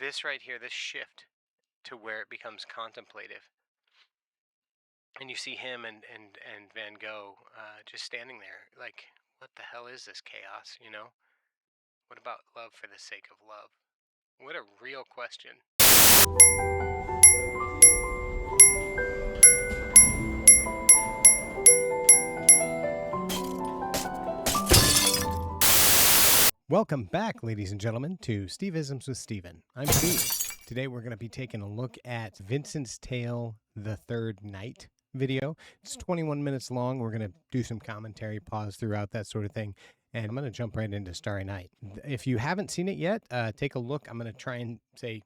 this right here, this shift to where it becomes contemplative. And you see him and Van Gogh just standing there like, what the hell is this chaos, you know? What about love for the sake of love? What a real question. Welcome back, ladies and gentlemen, to Steve-isms with Steven. I'm Steve. Today we're going to be taking a look at Vincent's Tale, The Third Night video. It's 21 minutes long. We're going to do some commentary, pause throughout, that sort of thing. And I'm going to jump right into Starry Night. If you haven't seen it yet, take a look. I'm going to try and say,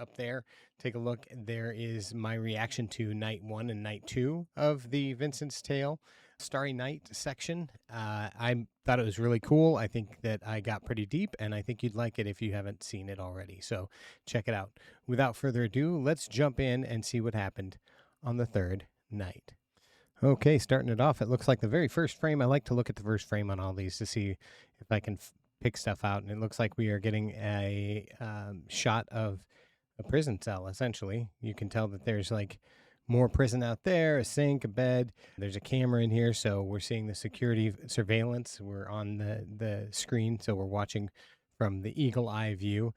up there, take a look. There is my reaction to night 1 and night 2 of the Vincent's Tale Starry Night section. I thought it was really cool. I think that I got pretty deep, and I think you'd like it if you haven't seen it already. So check it out. Without further ado, let's jump in and see what happened on the third night. Okay, starting it off, it looks like the very first frame. I like to look at the first frame on all these to see if I can pick stuff out. And it looks like we are getting a shot of a prison cell, essentially. You can tell that there's like more prison out there, a sink, a bed. There's a camera in here, so we're seeing the security surveillance. We're on the screen, so we're watching from the eagle eye view,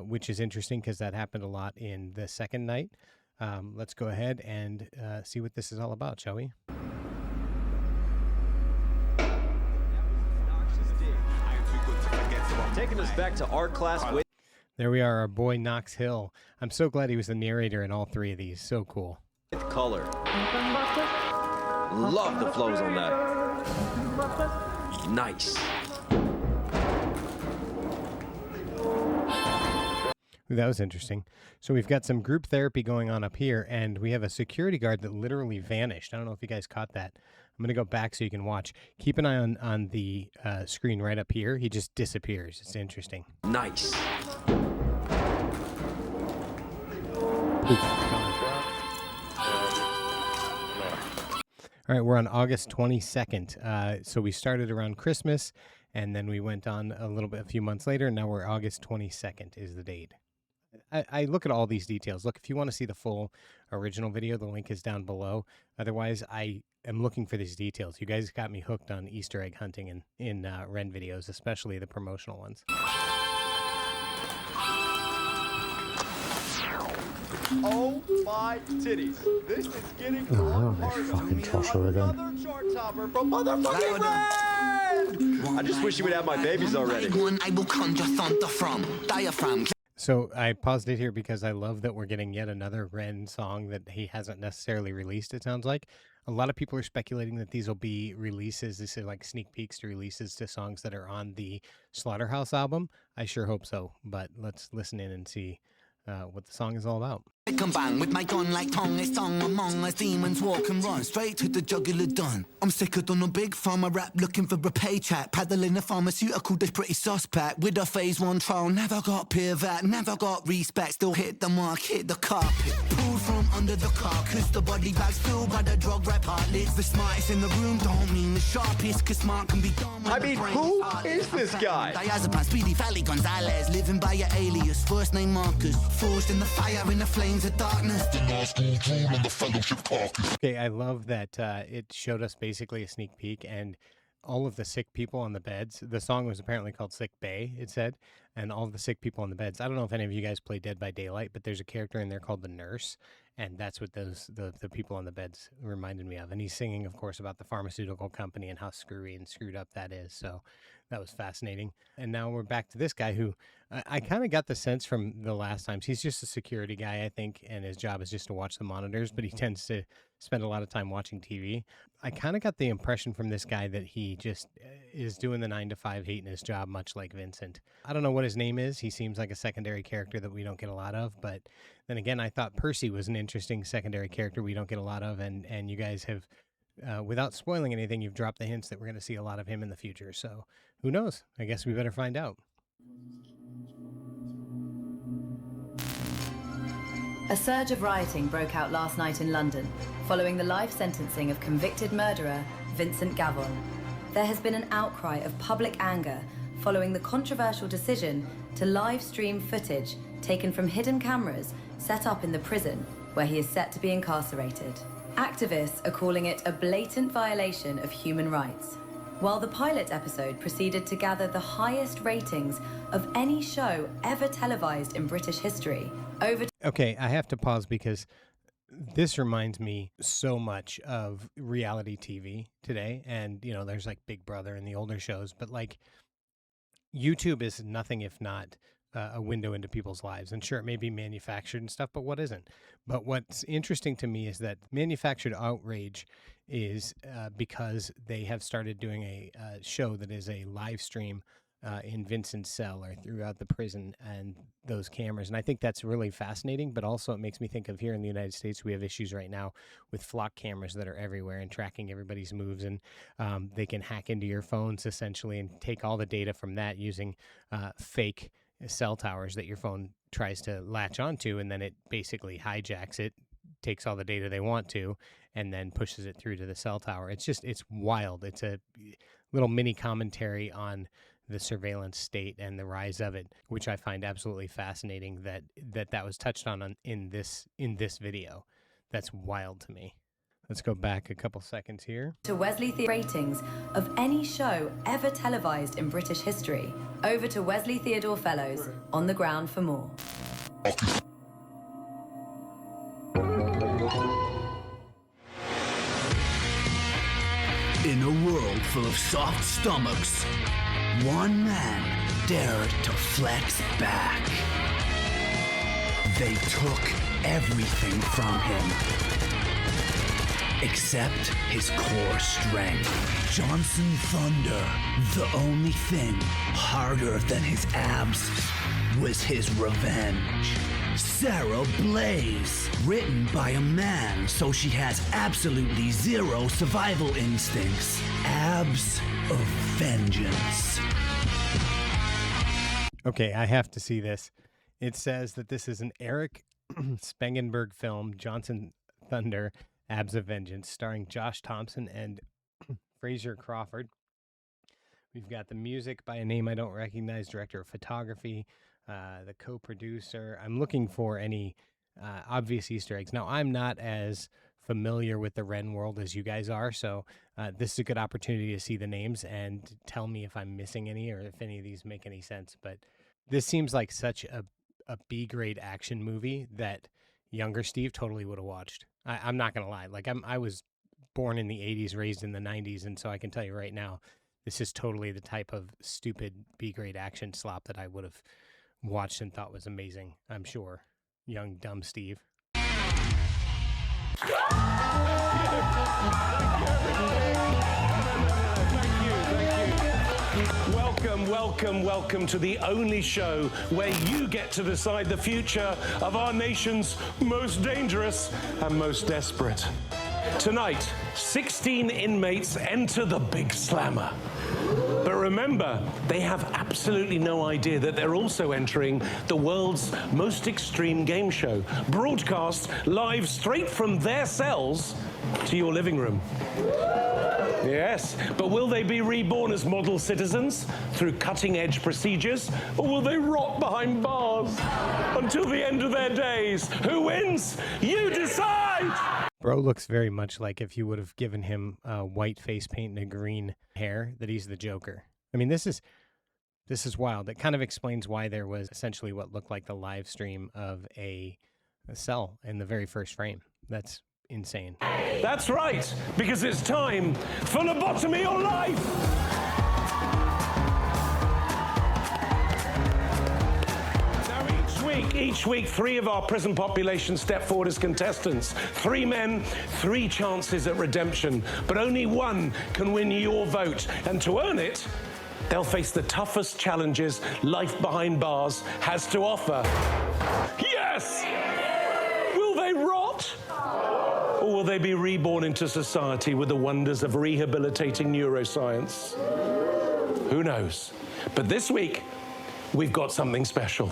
which is interesting because that happened a lot in the second night. Let's go ahead and see what this is all about, shall we? Taking us back to art class. There we are, our boy Knox Hill. I'm so glad he was the narrator in all three of these. So cool. With color. Love the flows on that. Nice. That was interesting. So we've got some group therapy going on up here, and we have a security guard that literally vanished. I don't know if you guys caught that. I'm going to go back so you can watch. Keep an eye on the screen right up here. He just disappears. It's interesting. Nice. All right, we're on August 22nd. So we started around Christmas, and then we went on a few months later, and now we're August 22nd is the date. I look at all these details. Look, if you want to see the full original video, the link is down below. Otherwise, I am looking for these details. You guys got me hooked on Easter egg hunting in REN videos, especially the promotional ones. Oh my titties. This is getting fucking Joshua again. another chart topper from motherfucking REN! I just wish you would have my babies already. I will conjure thunder from diaphragm. So I paused it here because I love that we're getting yet another REN song that he hasn't necessarily released, it sounds like. A lot of people are speculating that these will be releases. These are like sneak peeks to releases to songs that are on the Slaughterhouse album. I sure hope so, but let's listen in and see what the song is all about. I can bang with my gun like tongue is tongue among us demons walk and run straight to the jugular done. I'm sicker than a big pharma rap looking for a paycheck, paddling a pharmaceutical that's pretty suspect. With a phase 1 trial, never got peer vet, never got respect, still hit the mark, hit the carpet. Pulled from under the carcass, the body bags filled by the drug rep heartless. The smartest in the room don't mean the sharpest, cause smart can be done. I mean, who is this guy? Diazepam, Speedy, Fally, Gonzalez, living by your alias, first name Marcus, forged in the fire in the flames of darkness. Okay, I love that it showed us basically a sneak peek and all of the sick people on the beds. The song was apparently called Sick Bay, it said, and all of the sick people on the beds. I don't know if any of you guys play Dead by Daylight, but there's a character in there called the Nurse, and that's what the people on the beds reminded me of. And he's singing, of course, about the pharmaceutical company and how screwy and screwed up that is. So that was fascinating. And now we're back to this guy who I kind of got the sense from the last times. He's just a security guy, I think, and his job is just to watch the monitors, but he tends to spend a lot of time watching TV. I kind of got the impression from this guy that he just is doing the 9-to-5, hating his job, much like Vincent. I don't know what his name is. He seems like a secondary character that we don't get a lot of, but then again, I thought Percy was an interesting secondary character we don't get a lot of, and you guys have, without spoiling anything, you've dropped the hints that we're going to see a lot of him in the future, so who knows? I guess we better find out. A surge of rioting broke out last night in London, following the life sentencing of convicted murderer Vincent Gavon. There has been an outcry of public anger following the controversial decision to live stream footage taken from hidden cameras set up in the prison where he is set to be incarcerated. Activists are calling it a blatant violation of human rights. While the pilot episode proceeded to gather the highest ratings of any show ever televised in British history, Okay, I have to pause because this reminds me so much of reality TV today. And, you know, there's like Big Brother and the older shows, but like YouTube is nothing if not a window into people's lives. And sure, it may be manufactured and stuff, but what isn't? But what's interesting to me is that manufactured outrage is because they have started doing a show that is a live stream in Vincent's cell or throughout the prison and those cameras. And I think that's really fascinating, but also it makes me think of here in the United States, we have issues right now with flock cameras that are everywhere and tracking everybody's moves. And they can hack into your phones essentially and take all the data from that using fake cell towers that your phone tries to latch onto. And then it basically hijacks it, takes all the data they want to, and then pushes it through to the cell tower. It's wild. It's a little mini commentary on the surveillance state and the rise of it, which I find absolutely fascinating that was touched on in this video. That's wild to me. Let's go back a couple seconds here. To Wesley ratings of any show ever televised in British history. Over to Wesley Theodore Fellows on the ground for more. In a world full of soft stomachs, one man dared to flex back. They took everything from him, except his core strength. Johnson Thunder, the only thing harder than his abs was his revenge. Sarah Blaze, written by a man, so she has absolutely zero survival instincts. Abs of vengeance. Okay, I have to see this. It says that this is an Eric Spangenberg film, Johnson Thunder, Abs of Vengeance, starring Josh Thompson and Fraser Crawford. We've got the music by a name I don't recognize, director of photography, the co-producer. I'm looking for any obvious Easter eggs. Now, I'm not as familiar with the REN world as you guys are, so this is a good opportunity to see the names and tell me if I'm missing any or if any of these make any sense. But this seems like such a B-grade action movie that younger Steve totally would have watched. I'm not going to lie. Like, I was born in the 80s, raised in the 90s, and so I can tell you right now, this is totally the type of stupid B-grade action slop that I would have watched and thought was amazing, I'm sure. Young, dumb Steve. Welcome to the only show where you get to decide the future of our nation's most dangerous and most desperate. Tonight, 16 inmates enter the Big Slammer. But remember, they have absolutely no idea that they're also entering the world's most extreme game show, broadcast live straight from their cells to your living room. Yes, but will they be reborn as model citizens through cutting-edge procedures, or will they rot behind bars until the end of their days? Who wins? You decide! Bro looks very much like if you would have given him white face paint and a green hair, that he's the Joker. I mean, this is wild. It kind of explains why there was essentially what looked like the live stream of a cell in the very first frame. That's insane. That's right, because it's time for Lobotomy or Life! Each week, 3 of our prison population step forward as contestants. 3 men, 3 chances at redemption, but only one can win your vote. And to earn it, they'll face the toughest challenges life behind bars has to offer. Yes! Will they rot? Or will they be reborn into society with the wonders of rehabilitating neuroscience? Who knows? But this week, we've got something special.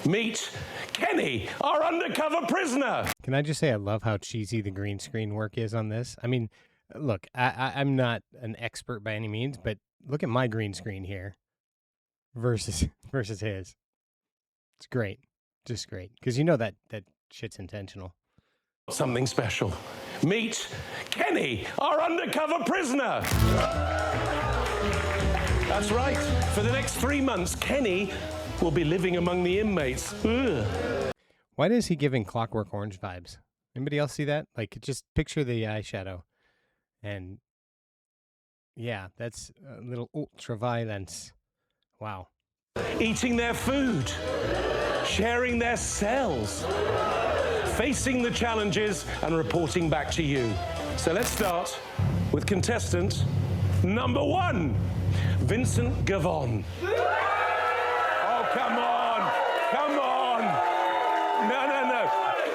Meet Kenny, our undercover prisoner. Can I just say I love how cheesy the green screen work is on this? I mean, look, I'm not an expert by any means, but look at my green screen here versus his. It's great. Just great. Because you know that shit's intentional. Something special. Meet Kenny, our undercover prisoner. That's right. For the next 3 months, Kenny will be living among the inmates. Ugh. Why is he giving Clockwork Orange vibes? Anybody else see that? Like, just picture the eyeshadow. And, yeah, that's a little ultra-violence. Wow. Eating their food. Sharing their cells. Facing the challenges and reporting back to you. So let's start with contestant number 1, Vincent Gavon. Oh, come on. Come on. No.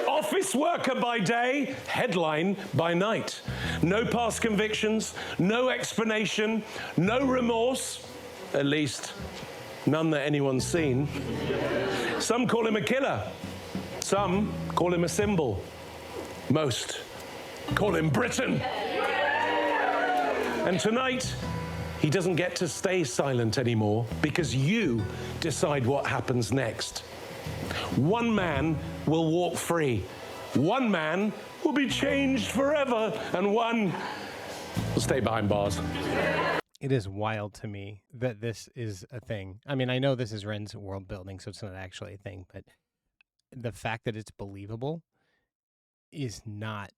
Office worker by day, headline by night. No past convictions, no explanation, no remorse. At least, none that anyone's seen. Some call him a killer. Some call him a symbol. Most call him Britain. And tonight, he doesn't get to stay silent anymore because you decide what happens next. One man will walk free. One man will be changed forever. And one will stay behind bars. It is wild to me that this is a thing. I mean, I know this is Ren's world building, so it's not actually a thing, but the fact that it's believable is not,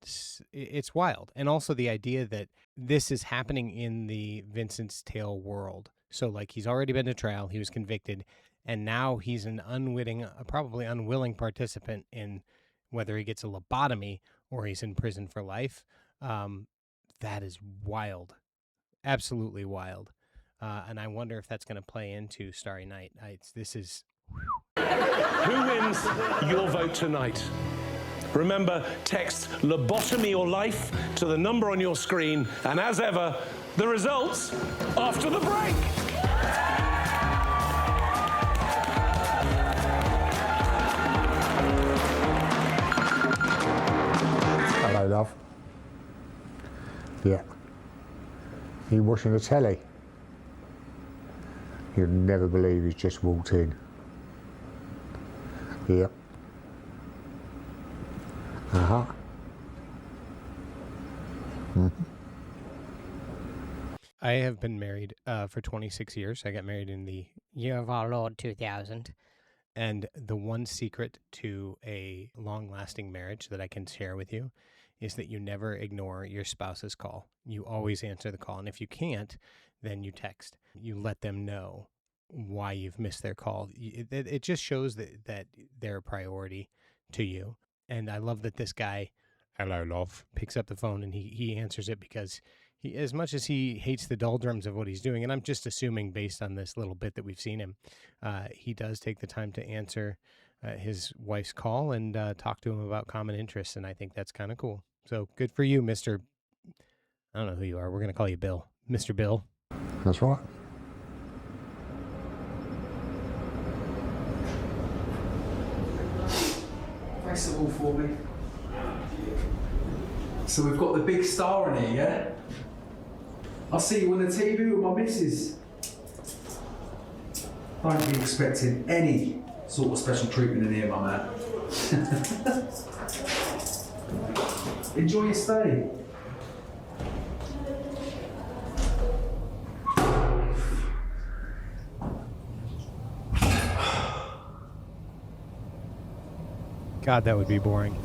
it's wild. And also the idea that this is happening in the Vincent's Tale world. So like he's already been to trial, he was convicted, and now he's an unwitting, probably unwilling participant in whether he gets a lobotomy or he's in prison for life. That is wild. Absolutely wild. And I wonder if that's going to play into Starry Night. This is... Who wins your vote tonight? Remember, text Lobotomy or life to the number on your screen. And as ever, the results after the break. Hello, love. Yeah. You watching the telly? You'd never believe he's just walked in. Yeah. Uh-huh. Mm-hmm. I have been married for 26 years. I got married in the year of our Lord 2000. And the one secret to a long-lasting marriage that I can share with you is that you never ignore your spouse's call. You always answer the call. And if you can't, then you text. You let them know why you've missed their call. It just shows that they're a priority to you. And I love that this guy, hello, love, picks up the phone and he answers it because he, as much as he hates the doldrums of what he's doing, and I'm just assuming based on this little bit that we've seen him, he does take the time to answer his wife's call and talk to him about common interests. And I think that's kind of cool. So good for you, Mr. I don't know who you are. We're going to call you Bill. Mr. Bill. That's right. Press it all for me. So we've got the big star in here, yeah? I'll see you on the TV with my missus. Don't be expecting any sort of special treatment in here, my man. Enjoy your stay. God, that would be boring.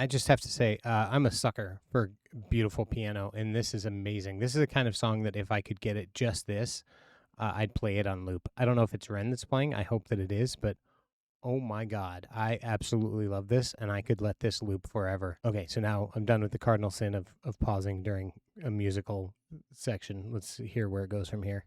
I just have to say, I'm a sucker for beautiful piano, and this is amazing. This is the kind of song that if I could get it just this, I'd play it on loop. I don't know if it's Ren that's playing. I hope that it is, but oh my God, I absolutely love this, and I could let this loop forever. Okay, so now I'm done with the cardinal sin of pausing during a musical section. Let's hear where it goes from here.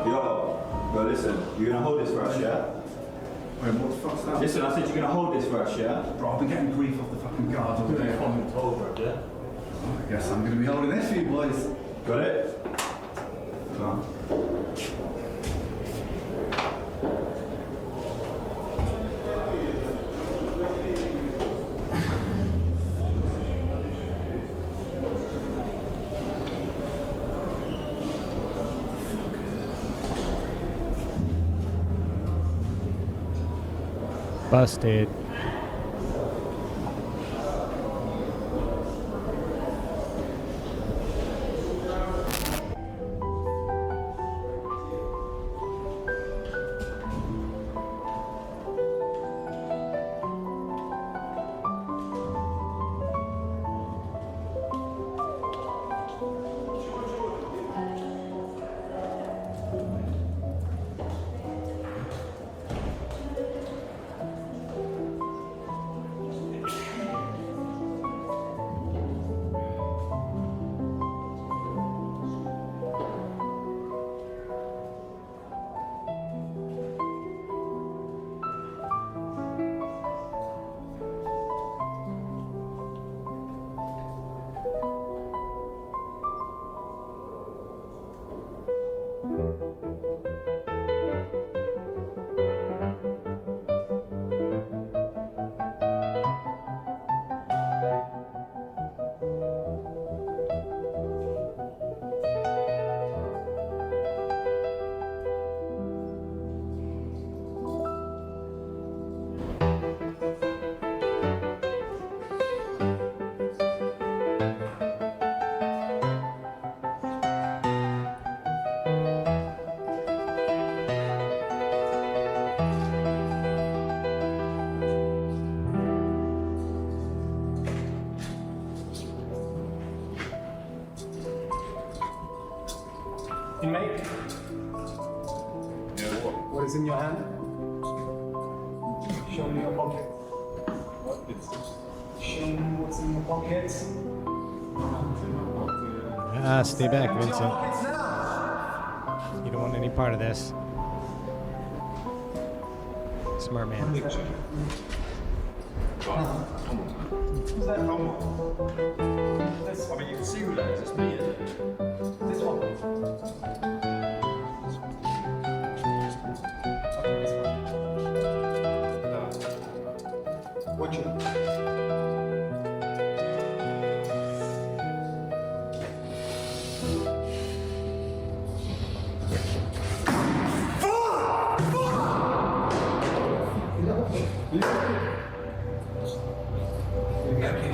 Yo, listen, you're gonna hold this for us, yeah? Wait, what the fuck's that? Listen, I said you're gonna hold this for us, yeah? Bro, I've been getting grief off the fucking guards all day. Over, yeah? I guess I'm gonna be holding this for you boys. Got it? Come on. Busted. Inmate? Yeah, what is in your hand? Show me your pocket. What is this? Show me what's in your pockets. Stay back, Vincent. You don't want any part of this. Smart man. Who's that from? This, I mean, you can see who that is. It's me, isn't it? This one. Watch it.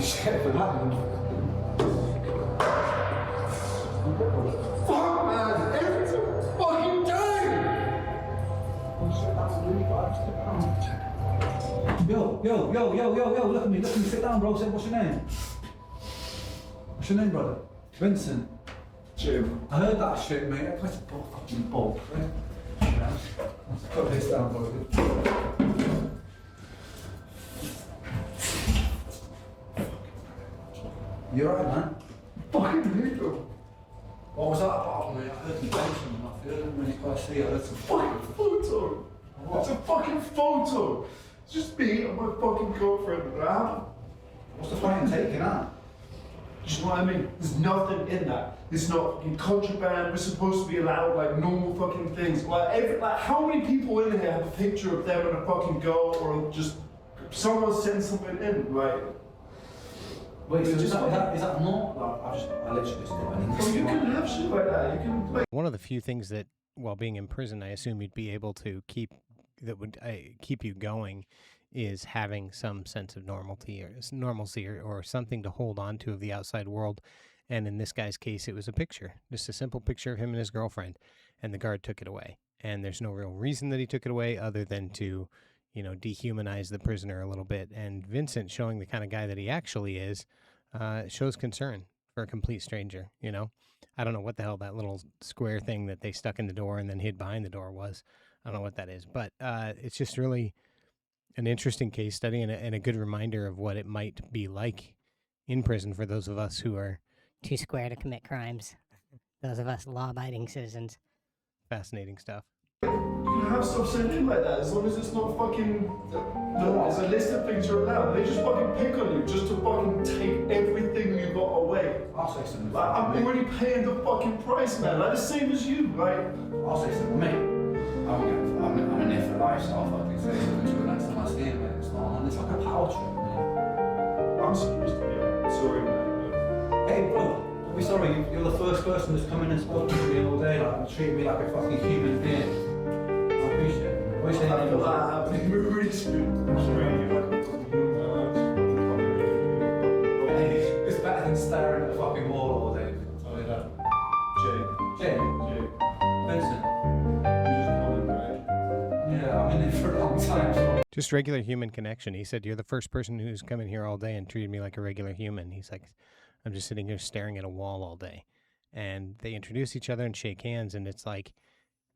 Shit for that one. Fuck, man! Every fucking day! Yo, look at me, sit down, bro. Say, what's your name? What's your name, brother? Vincent. Jim. I heard that shit, mate. That's a fucking bulk, right? Put this down, bro. You alright, man? Fucking lethal. What was that about, mate? I heard you mention and I feel when you guys see it. It's a fucking photo. What? It's a fucking photo. It's just me and my fucking girlfriend. What's the point in taking that? Do you know what I mean? There's nothing in that. It's not fucking contraband. We're supposed to be allowed like normal fucking things. Like how many people in here have a picture of them and a fucking girl, or just someone send something in, like. Wait, so is that not? I literally just did. You can have shit like that. You can. Like... One of the few things that, while being in prison, I assume you'd be able to keep you going, is having some sense of normalcy or something to hold on to of the outside world. And in this guy's case, it was a picture, just a simple picture of him and his girlfriend, and the guard took it away. and there's no real reason that he took it away other than to, you know, dehumanize the prisoner a little bit. And Vincent, showing the kind of guy that he actually is, shows concern for a complete stranger, you know? I don't know what the hell that little square thing that they stuck in the door and then hid behind the door was. I don't know what that is, but it's just really an interesting case study and a good reminder of what it might be like in prison for those of us who are too square to commit crimes. Those of us law-abiding citizens. Fascinating stuff. You can have stuff sent in like that as long as it's not fucking. There's a list of things you're allowed. They just fucking pick on you just to fucking take everything you got away. I'll say something. Like, I'm already paying the fucking price, man. Like the same as you, right? I'll say something, mate. I'm in there for life, so I'll fucking say something to the next time I see him, mate. It's not on. It's like a power trip, mate. I'm supposed to be. Sorry, man. Hey, bro. Don't be sorry. You're the first person that's come in and spoken to me all day, like, and treated me like a fucking human being. I appreciate it. I wish I feel like I have been really screwed. I'm sorry. Hey, it's better than staring at the fucking wall all day. I'll tell you that. Jay. Vincent. Yeah, I'm in it for a long time. So. Just regular human connection. He said, you're the first person who's come in here all day and treated me like a regular human. He's like, I'm just sitting here staring at a wall all day. And they introduce each other and shake hands, and it's like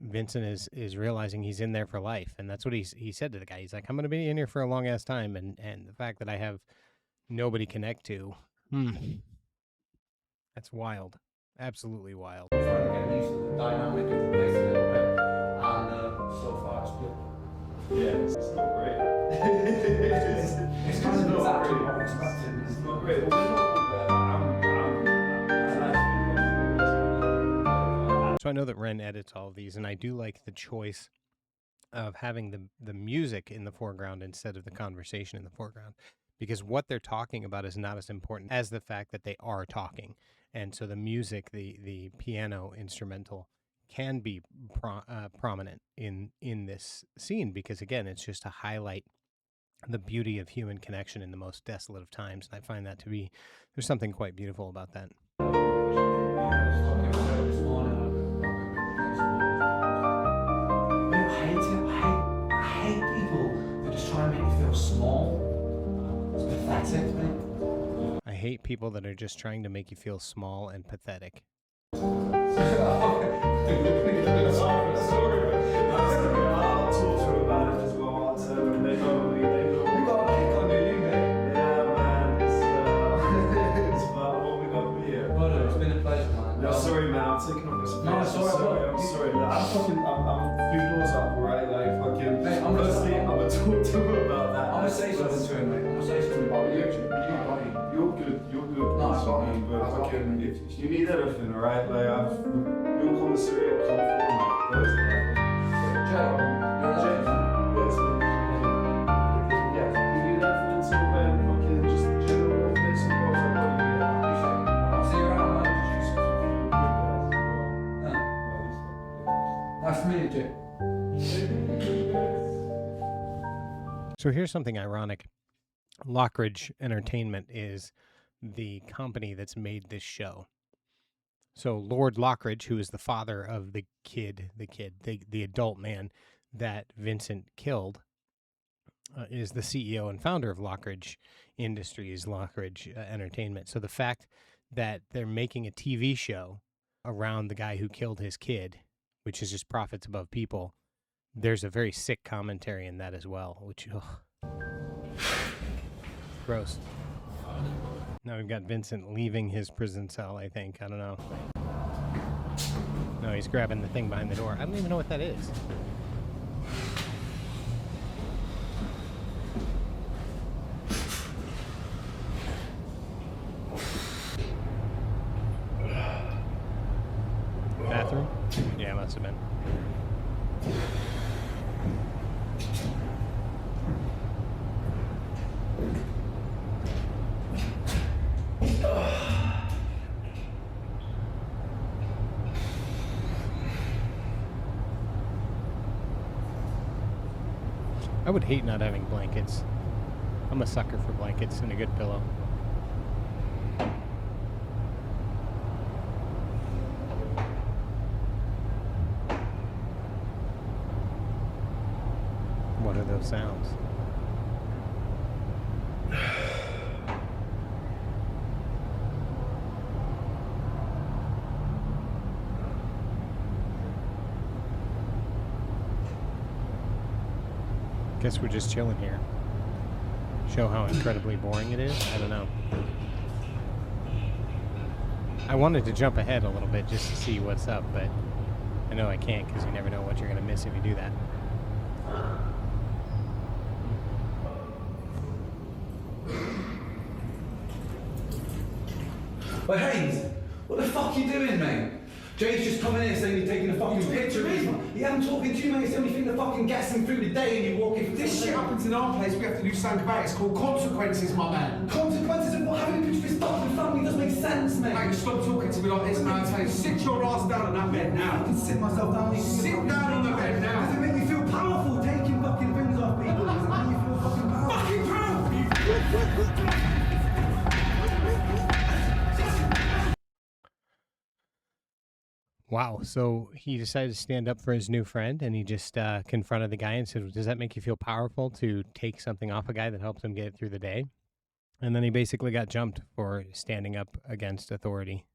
Vincent is realizing he's in there for life. And that's what he said to the guy. He's like, I'm going to be in here for a long ass time. And the fact that I have nobody connect to, that's wild. Absolutely wild. I'm trying to get used to the dynamic of the place a little bit. And so far it's good. Yeah, it's not great. It's kind of exactly what I expected. It's not great. So I know that Ren edits all of these, and I do like the choice of having the music in the foreground instead of the conversation in the foreground, because what they're talking about is not as important as the fact that they are talking. And so the music, the piano instrumental, can be prominent in this scene, because again, it's just to highlight the beauty of human connection in the most desolate of times. And I find that to be, there's something quite beautiful about that. I hate people that just try and make you feel small. It's pathetic, mate. I hate people that are just trying to make you feel small and pathetic. I'll talk to her about it as well. I'll tell them they know. You got a kick on you, mate. Yeah, man. It's about what we got to be here. Brother, it's been a pleasure, man. No, sorry, man. I'm taking off this. No, it's alright, I'm sorry. I'm a few doors up, alright? Like, fucking. Mate, I'm gonna talk to her about that. I'm gonna say something to him, mate. I'm gonna say something about you. You're good. No, it's not me. But fucking, if you need anything, alright? Like, your commissary will come for me. Jay, you're a legend. Yeah, you need anything until then, fucking just general bits and bobs. I'll see you around, man. Nice to meet you, Jay. So here's something ironic. Lockage Entertainment is the company that's made this show. So Lord Lockage, who is the father of the adult man that Vincent killed, is the CEO and founder of Lockage Industries, Lockage Entertainment. So the fact that they're making a TV show around the guy who killed his kid, which is just profits above people, there's a very sick commentary in that as well, which, gross. Now we've got Vincent leaving his prison cell, I think. I don't know. No, he's grabbing the thing behind the door. I don't even know what that is. Bathroom? Yeah, must have been. I would hate not having blankets. I'm a sucker for blankets and a good pillow. those sounds. Guess we're just chilling here. Show how incredibly boring it is? I don't know. I wanted to jump ahead a little bit just to see what's up, but I know I can't because you never know what you're going to miss if you do that. Well, Hayes, what the fuck are you doing, mate? Jay's just coming in saying you're taking a fucking picture of me. Yeah, I'm talking to you, mate. It's the only thing that fucking gets him through the day and you walk in. This shit happens in our place. We have to do something about it. It's called consequences, my man. Consequences of what? Having a picture of his fucking family doesn't make sense, mate. Mate, stop talking to me like this, man. Hey, sit your ass down on that bed now. I can sit myself down. Sit down on the bed now. Does it make you feel powerful taking fucking things off people? Does it make you feel fucking powerful? Fucking powerful! Wow, so he decided to stand up for his new friend, and he just confronted the guy and said, does that make you feel powerful to take something off a guy that helps him get through the day? And then he basically got jumped for standing up against authority.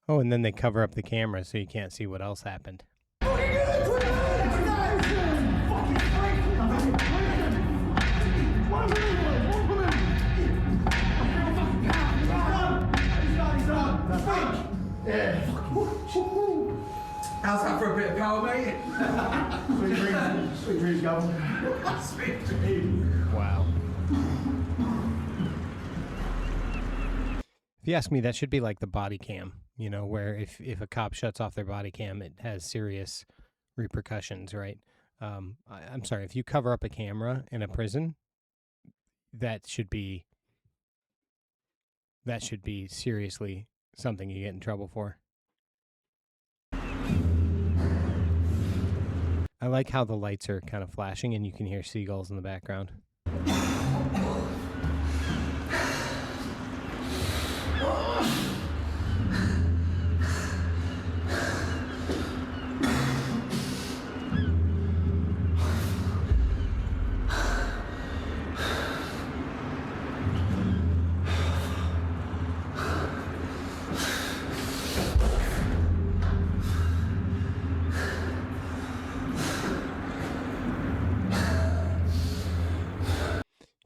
Oh, and then they cover up the camera so you can't see what else happened. How's that for a bit of power, mate? Sweet dreams, Governor. Sweet dreams. Wow. If you ask me, that should be like the body cam, you know, where if a cop shuts off their body cam, it has serious repercussions, right? I'm sorry, if you cover up a camera in a prison, that should be seriously something you get in trouble for. I like how the lights are kind of flashing and you can hear seagulls in the background.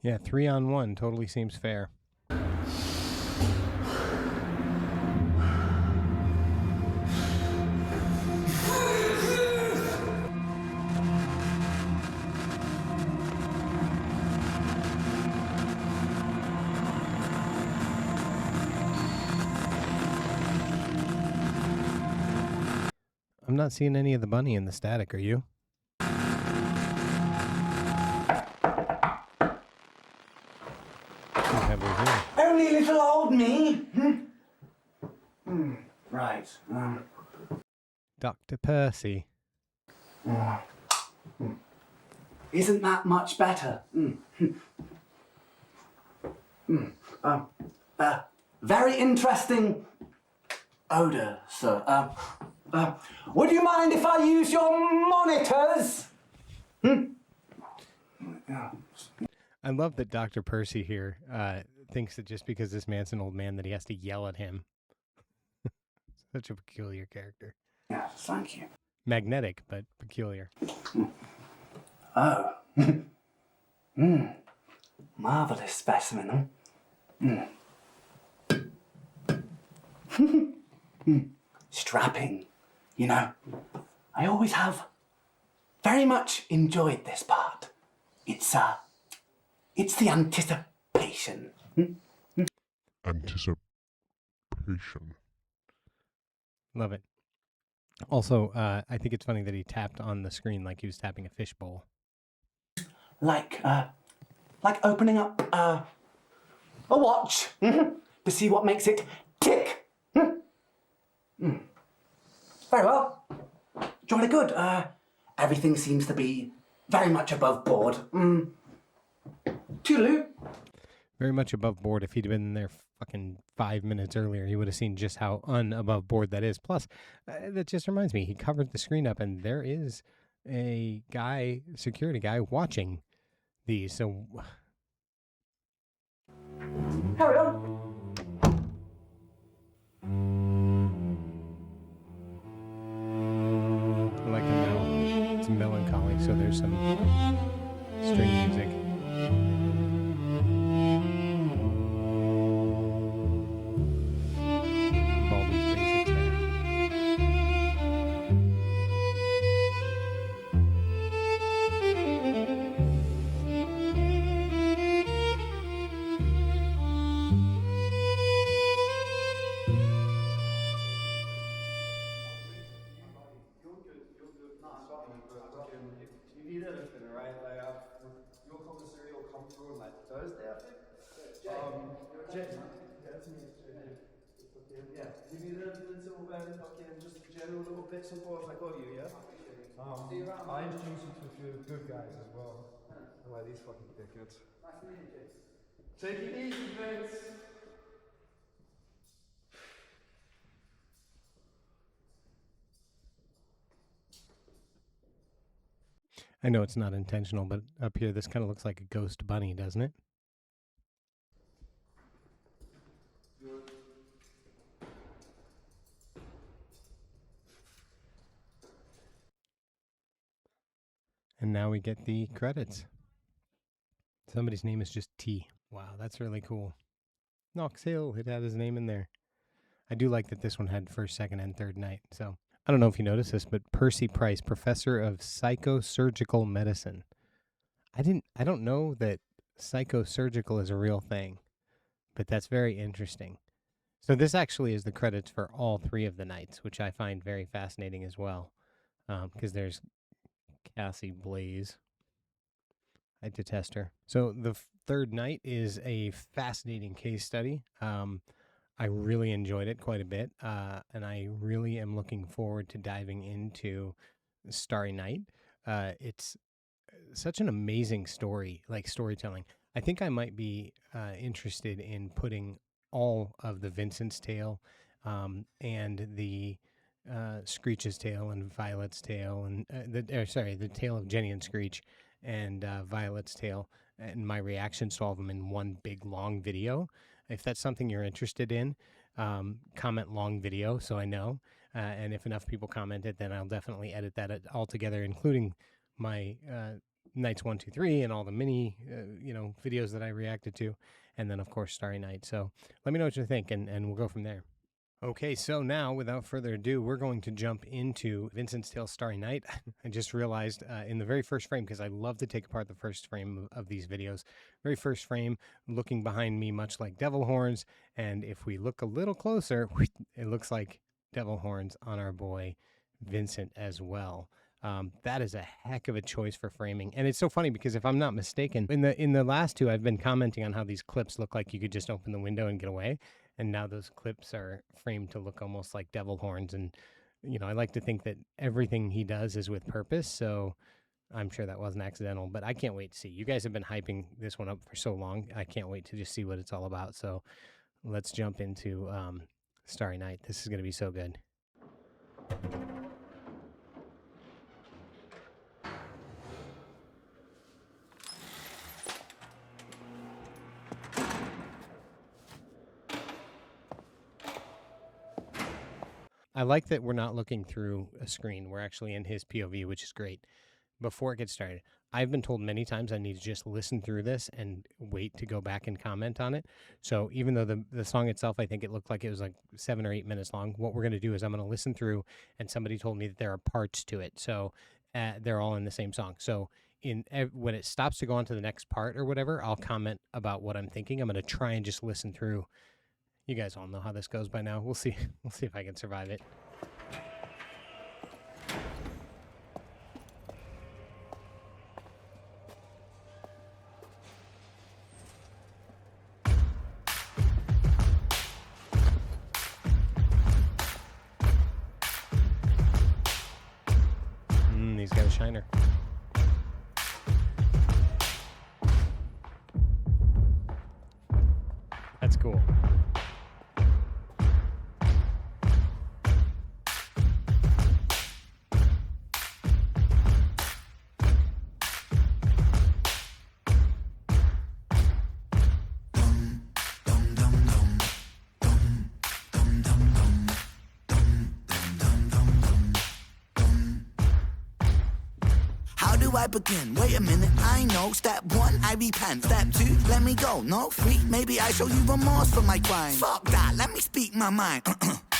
Yeah, 3-on-1 totally seems fair. I'm not seeing any of the bunny in the static, are you? Only little old me. Right. Dr. Percy. Isn't that much better? Very interesting odor, sir. Would you mind if I use your monitors? I love that Dr. Percy here thinks that just because this man's an old man that he has to yell at him. Such a peculiar character. Yeah, thank you. Magnetic, but peculiar. Oh. Marvelous specimen. Strapping. You know, I always have very much enjoyed this part. It's the anticipation. Anticipation. Love it. Also, I think it's funny that he tapped on the screen like he was tapping a fishbowl. Like opening up a watch to see what makes it tick. Very well. Jolly good. Everything seems to be very much above board. Toodaloo. Very much above board. If he'd been in there fucking 5 minutes earlier, he would have seen just how unabove board that is. Plus, that just reminds me, he covered the screen up, and there is a guy, security guy, watching these. So, Carry on. I like it now. It's melancholy, so there's some string music. All these basics there. If you need anything, right? Like, your commissary will come through on like Thursday, I think. Jay. Yeah, it's me. Yeah. If you need anything until then, fucking just general little bits and bobs, I got you, yeah? See you around. I introduced you to a few good guys as well. I like these fucking dickheads. Nice to meet you, Take it easy, Vince. I know it's not intentional, but up here, this kind of looks like a ghost bunny, doesn't it? And now we get the credits. Somebody's name is just T. Wow, that's really cool. Knox Hill, it had his name in there. I do like that this one had first, second, and third night. So I don't know if you noticed this, but Percy Price, professor of psychosurgical medicine. I don't know that psychosurgical is a real thing, but that's very interesting. So this actually is the credits for all 3 of the nights, which I find very fascinating as well, because there's Cassie Blaze. I detest her. So the third night is a fascinating case study. I really enjoyed it quite a bit, and I really am looking forward to diving into Starry Night. It's such an amazing story, like storytelling. I think I might be interested in putting all of the Vincent's Tale and the Screech's Tale and Violet's Tale and the Tale of Jenny and Screech and Violet's Tale and my reactions to all of them in one big long video. If that's something you're interested in, comment long video so I know. And if enough people comment it, then I'll definitely edit that all together, including my nights 1, 2, 3 and all the mini videos that I reacted to, and then of course Starry Night. So let me know what you think, and we'll go from there. Okay, so now, without further ado, we're going to jump into Vincent's Tale Starry Night. I just realized in the very first frame, because I love to take apart the first frame of these videos, very first frame, looking behind me much like devil horns, and if we look a little closer, it looks like devil horns on our boy Vincent as well. That is a heck of a choice for framing. And it's so funny because if I'm not mistaken, in the last 2, I've been commenting on how these clips look like you could just open the window and get away. And now those clips are framed to look almost like devil horns. And, I like to think that everything he does is with purpose. So I'm sure that wasn't accidental, but I can't wait to see. You guys have been hyping this one up for so long. I can't wait to just see what it's all about. So let's jump into Starry Night. This is going to be so good. I like that we're not looking through a screen. We're actually in his POV, which is great. Before it gets started, I've been told many times I need to just listen through this and wait to go back and comment on it. So even though the song itself, I think it looked like it was like 7 or 8 minutes long, what we're going to do is I'm going to listen through, and somebody told me that there are parts to it. So they're all in the same song. So when it stops to go on to the next part or whatever, I'll comment about what I'm thinking. I'm going to try and just listen through. You guys all know how this goes by now. We'll see. We'll see if I can survive it. He's got a shiner. That's cool. I begin? Wait a minute, I know. Step 1, I repent. Step 2, let me go. No, 3, maybe I show you remorse for my crime. Fuck that, let me speak my mind.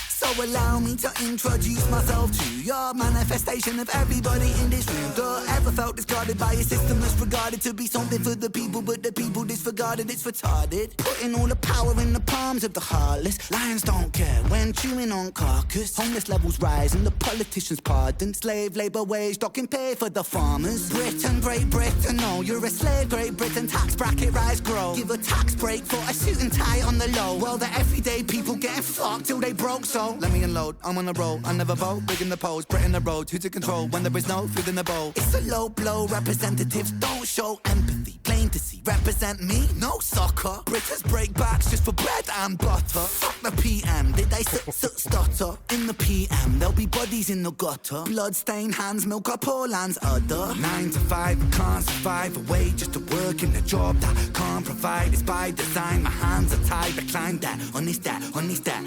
So allow me to introduce myself to your manifestation of everybody in this room. Ever felt discarded by a system that's regarded to be something for the people, but the people disregarded, it's retarded. Putting all the power in the palms of the heartless. Lions don't care when chewing on carcass. Homeless levels rise and the politicians pardon. Slave labour wage docking pay for the farmers. Britain, Great Britain, no, you're a slave. Great Britain, tax bracket rise, grow. Give a tax break for a suit and tie on the low. Well, the everyday people getting fucked till they broke, so let me unload, I'm on a roll, I never vote, big in the polls, Britain the road, who to control when there is no food in the bowl. It's a low blow, representatives don't show empathy, plain to see, represent me, no soccer. British break backs just for bread and butter. Fuck the PM, did they stutter? In the PM, there'll be bodies in the gutter. Blood-stained hands, milk up poor land's udder. 9 to 5, I can't survive away just to work in a job that can't provide. It's by design, my hands are tied, I climb that, on this that,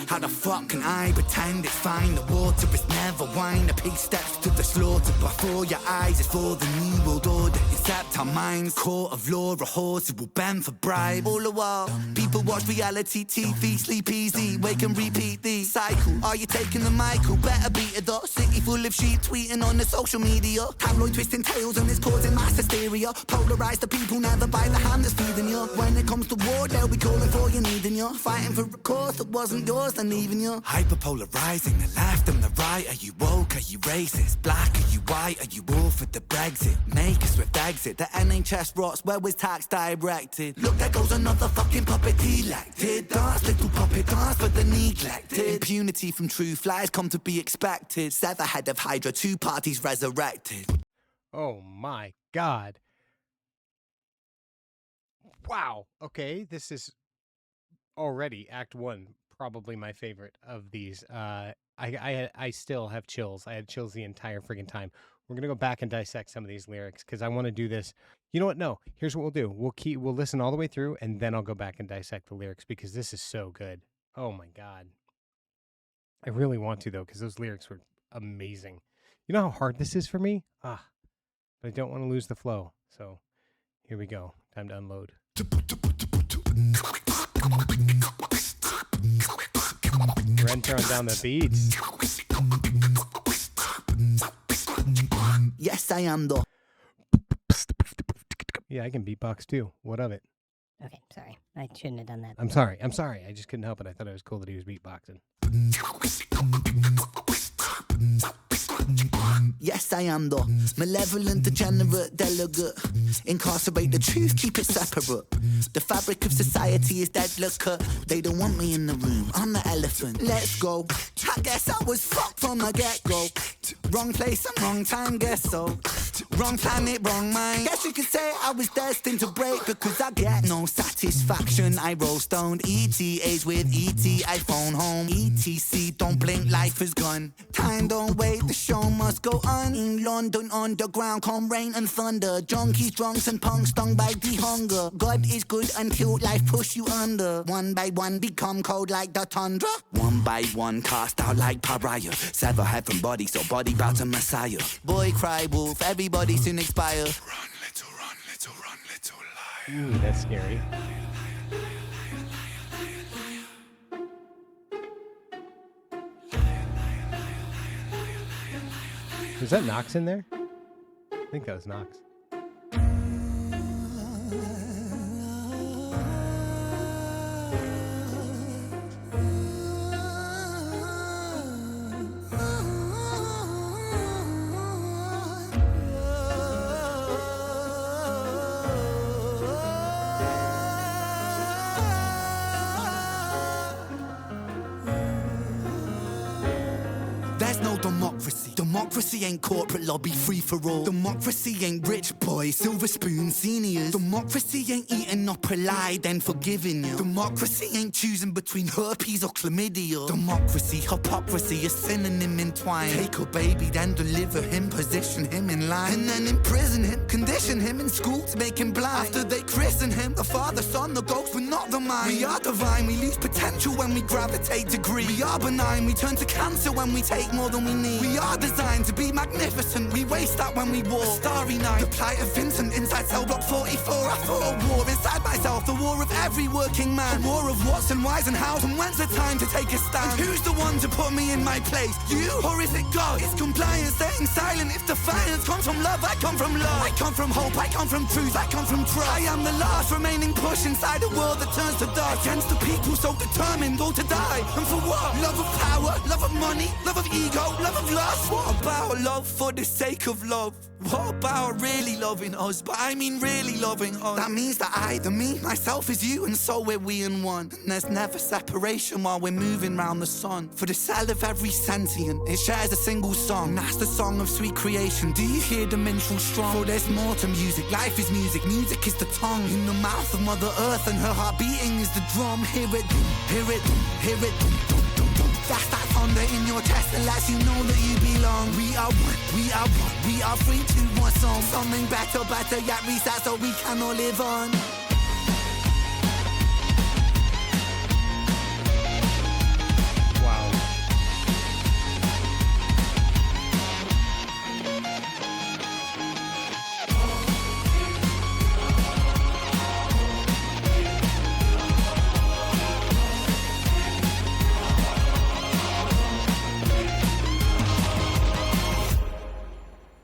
how the fuck can I pretend it's fine? The water is never wine, the pig steps to the slaughter. Before your eyes is for the new world order. Except our minds, court of law, a horse who will bend for bribe. All the while, people watch reality TV, sleep easy, wake and repeat the cycle. Are you taking the Michael? Better beat it up. City full of sheep tweeting on the social media. Tabloid twisting tails and it's causing mass hysteria. Polarise the people, never by the hand that's feeding you. When it comes to war, they'll be calling for you, needing you. Fighting for a cause that wasn't yours, then leaving you. Hyperpolarizing the left and the right. Are you woke? Are you racist? Black? Are you white? Are you all for the Brexit? Make a swift exit. The NHS rots. Where was tax directed? Look, there goes another fucking puppet elected. Dance, little puppet, dance for the neglected. Impunity from truth lies come to be expected. Sever head of Hydra, 2 parties resurrected. Oh my God. Wow. Okay, this is already Act 1, probably my favorite of these. I still have chills. I had chills the entire friggin' time. We're gonna go back and dissect some of these lyrics because I want to do this. You know what? No. Here's what we'll do. We'll listen all the way through, and then I'll go back and dissect the lyrics because this is so good. Oh my God. I really want to though because those lyrics were amazing. You know how hard this is for me? But I don't want to lose the flow. So here we go. Time to unload. REN throwing down the beats. Yes, I am though. Yeah, I can beatbox too. What of it? Okay, sorry. I shouldn't have done that. I'm sorry. I just couldn't help it. I thought it was cool that he was beatboxing. Yes, I am though. Malevolent, degenerate, delegate. Incarcerate the truth, keep it separate. The fabric of society is dead, look. They don't want me in the room, I'm the elephant. Let's go. I guess I was fucked from the get-go. Wrong place and wrong time, guess so. Wrong planet, wrong mind. Guess you could say I was destined to break because I get no satisfaction. I roll stoned. ETAs with ET, I phone home. ETC, don't blink, life is gone. Time don't wait, the show must go on. In London underground, come rain and thunder. Junkies, drunks and punks stung by the hunger. God is good until life push you under. One by one become cold like the tundra. One by one cast out like pariah. Sever heaven body, so body bow to Messiah. Boy cry wolf, everybody soon expire. Run, little liar. Ooh, that's scary. Was that Knox in there? I think that was Knox. There's no democracy. Democracy ain't corporate lobby free for all. Democracy ain't rich boys, silver spoon seniors. Democracy ain't eating up a lie then forgiving you. Democracy ain't choosing between herpes or chlamydia. Democracy, hypocrisy, a synonym entwined. Take a baby, then deliver him, position him in line, and then imprison him, condition him in school to make him blind. After they christen him, the Father, Son, the ghost, but not the mind. We are divine, we lose potential when we gravitate degree. We are benign, we turn to cancer when we take more than we need. We are designed to be magnificent. We waste that when we walk. A starry night, the plight of Vincent inside cell block 44. I fought a war inside myself, the war of every working man. A war of what's and why's and how's, and when's the time to take a stand? And who's the one to put me in my place? You, or is it God? It's compliance, staying silent. If defiance comes from love, I come from love. I come from hope, I come from truth, I come from trust. I am the last remaining push inside a world that turns to dust. Against the people so determined, go to die. And for what? Love of power, love of money, love of ego, love of lust. What about love for the sake of love? What about really loving us? But I mean really loving us. That means that I, the me, myself is you, and so we're we in one. And there's never separation while we're moving round the sun. For the cell of every sentient, it shares a single song. And that's the song of sweet creation. Do you hear the minstrel strong? For there's more to music. Life is music, music is the tongue. In the mouth of Mother Earth, and her heart beating is the drum. Hear it, hear it, hear it. That's that thunder in your chest that lets you know that you belong. We are one, we are one, we are free to one song. Something better, better yet reset so we can all live on. Wow.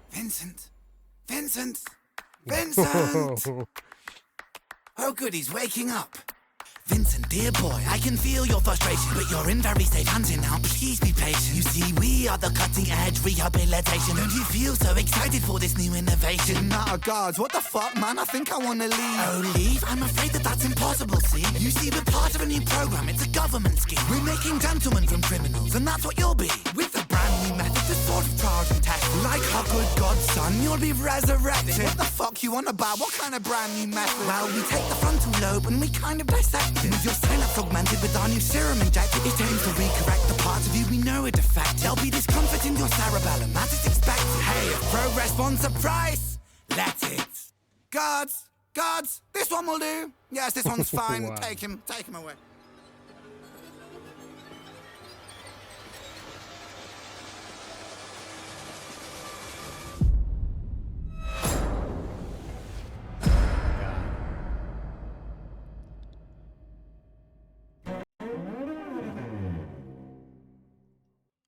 Vincent! Vincent! Oh good, he's waking up. Vincent, dear boy, I can feel your frustration, but you're in very safe hands here now, please be patient. You see, we are the cutting-edge rehabilitation. Don't you feel so excited for this new innovation? Nah, guards, what the fuck, man? I think I wanna leave. Oh, leave? I'm afraid that that's impossible, see? You see, we're part of a new program, it's a government scheme. We're making gentlemen from criminals, and that's what you'll be. With a brand new method to sort of trials and tests. Like our good godson, you'll be resurrected. What the fuck you on about? What kind of brand new method? Well, we take the frontal lobe and we kind of dissect it. With your synapse augmented with our new serum injected, it aims to recorrect the parts of you we know are defective. There'll be discomfort in your cerebellum, as is expected. Hey, if progress wants a price, let it. Guards, this one will do. Yes, this one's fine. Wow. Take him away.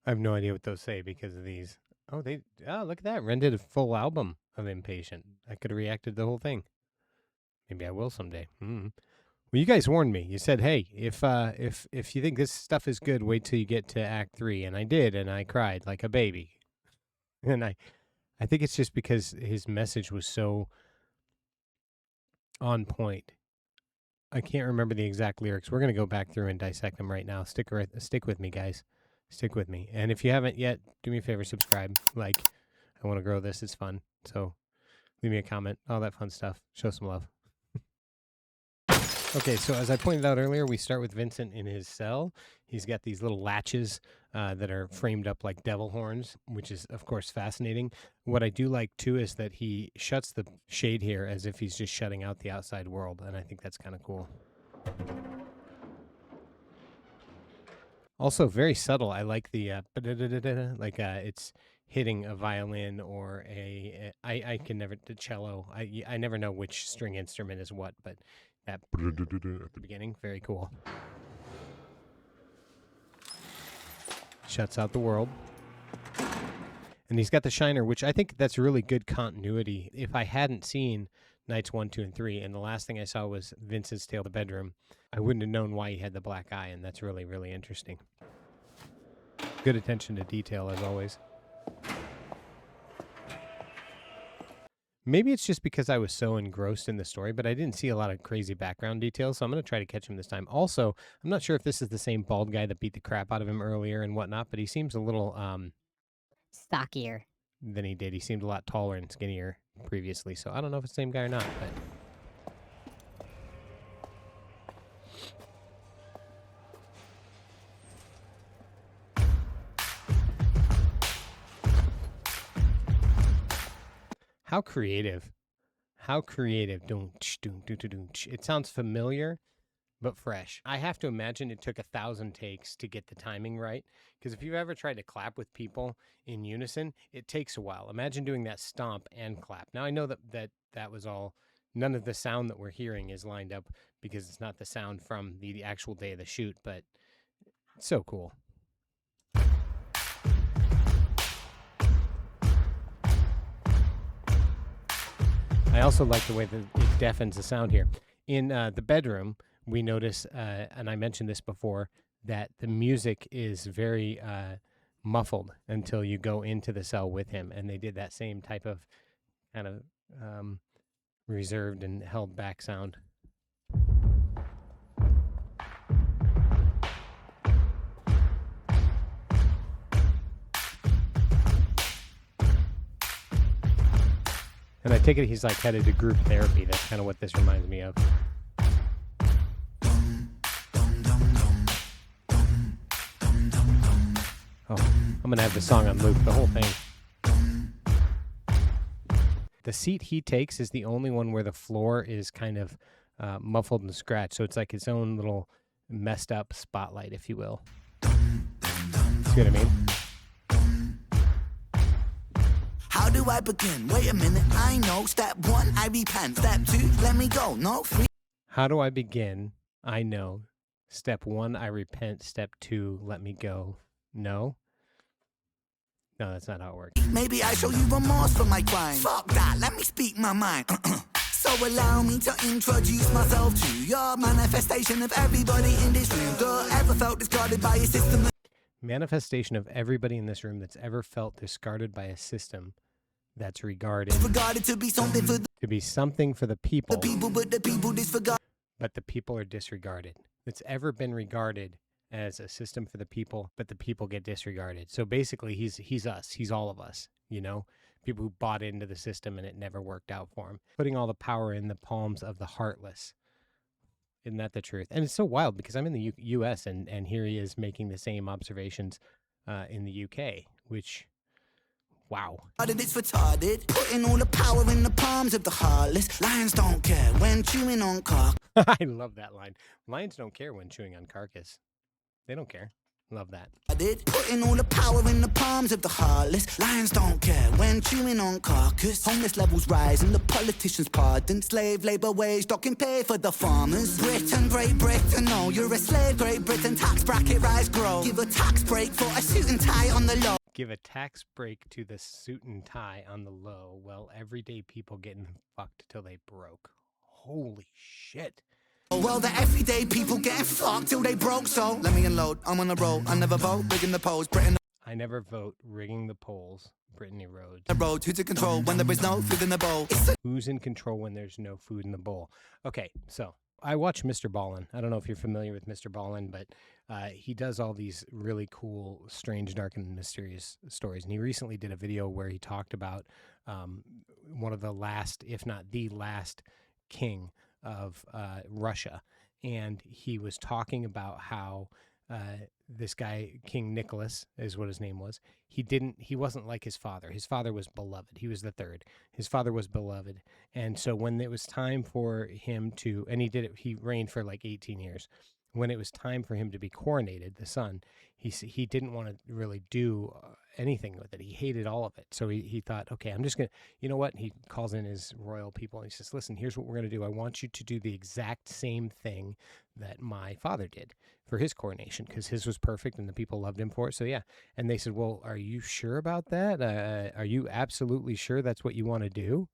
I have no idea what those say because of these. Oh, look at that. Ren did a full album of Impatient. I could have reacted to the whole thing. Maybe I will someday. Well, you guys warned me. You said, hey, if you think this stuff is good, wait till you get to Act 3. And I did, and I cried like a baby. And I think it's just because his message was so on point. I can't remember the exact lyrics. We're going to go back through and dissect them right now. Stick with me, guys. Stick with me. And if you haven't yet, do me a favor, subscribe. Like, I want to grow this. It's fun. So leave me a comment. All that fun stuff. Show some love. Okay, so as I pointed out earlier, we start with Vincent in his cell. He's got these little latches that are framed up like devil horns, which is, of course, fascinating. What I do like, too, is that he shuts the shade here as if he's just shutting out the outside world, and I think that's kind of cool. Also, very subtle. I like the like it's hitting a violin or I can never the cello. I never know which string instrument is what, but that at the beginning, very cool. Shuts out the world. And he's got the shiner, which I think that's really good continuity. If I hadn't seen Nights 1, 2, and 3, and the last thing I saw was Vincent's Tale of the Bedroom, I wouldn't have known why he had the black eye, and that's really, really interesting. Good attention to detail, as always. Maybe it's just because I was so engrossed in the story, but I didn't see a lot of crazy background details, so I'm going to try to catch him this time. Also, I'm not sure if this is the same bald guy that beat the crap out of him earlier and whatnot, but he seems a little stockier than he did. He seemed a lot taller and skinnier previously, so I don't know if it's the same guy or not, but... How creative. How creative. It sounds familiar, but fresh. I have to imagine it took 1,000 takes to get the timing right, because if you've ever tried to clap with people in unison, it takes a while. Imagine doing that stomp and clap. Now, I know that was all, none of the sound that we're hearing is lined up because it's not the sound from the actual day of the shoot, but it's so cool. I also like the way that it deafens the sound here. In the bedroom, we notice, and I mentioned this before, that the music is very muffled until you go into the cell with him. And they did that same type of kind of reserved and held back sound. And I take it he's like headed to group therapy. That's kind of what this reminds me of. Oh, I'm going to have the song on loop, the whole thing. The seat he takes is the only one where the floor is kind of muffled and scratched. So it's like its own little messed up spotlight, if you will. See what I mean? How do I begin? Wait a minute, I know. Step 1, I repent. Step 2, let me go. No, 3. How do I begin? I know. Step 1, I repent. Step 2, let me go. No? No, that's not how it works. Maybe I show you remorse for my crime. Fuck that, let me speak my mind. So allow me to introduce myself to your manifestation of everybody in this room that ever felt discarded by a system. Manifestation of everybody in this room that's ever felt discarded by a system that's regarded to be something for the people. But the people disregard. But the people are disregarded. It's ever been regarded as a system for the people, but the people get disregarded. So basically, he's us. He's all of us, you know? People who bought into the system and it never worked out for them. Putting all the power in the palms of the heartless. Isn't that the truth? And it's so wild because I'm in the U.S. and here he is making the same observations in the U.K., which, wow. It's retarded, putting all the power in the palms of the heartless. Lions don't care when chewing on cock. I love that line. Lions don't care when chewing on carcass. They don't care. Love that. Putting all the power in the palms of the heartless. Lions don't care when chewing on carcass. Homeless levels rise and the politicians pardon. Slave labour wage docking pay for the farmers. Britain, Great Britain, no, you're a slave. Great Britain, tax bracket rise, grow. Give a tax break for a suit and tie on the low. Give a tax break to the suit and tie on the low. Well, everyday people getting fucked till they broke. Holy shit. Well, the everyday people getting fucked till they broke, so let me unload. I'm on the road. I never vote. Rigging the polls. Britain. I never vote. Rigging the polls. Brittany Rhodes. The road. Who's in control when there is no food in the bowl? Who's in control when there's no food in the bowl? Okay, so I watch Mr. Ballin. I don't know if you're familiar with Mr. Ballin, but he does all these really cool, strange, dark, and mysterious stories. And he recently did a video where he talked about one of the last, if not the last, king of Russia, and he was talking about how this guy, King Nicholas is what his name was, he wasn't like his father. His father was beloved. He was the third. His father was beloved, and so when it was time for him to, and he reigned for like 18 years. When it was time for him to be coronated, the son, he didn't want to really do anything with it. He hated all of it. So he thought, okay, I'm just going to, you know what? And he calls in his royal people and he says, listen, here's what we're going to do. I want you to do the exact same thing that my father did for his coronation, because his was perfect and the people loved him for it. So yeah. And they said, well, are you sure about that? Are you absolutely sure that's what you want to do?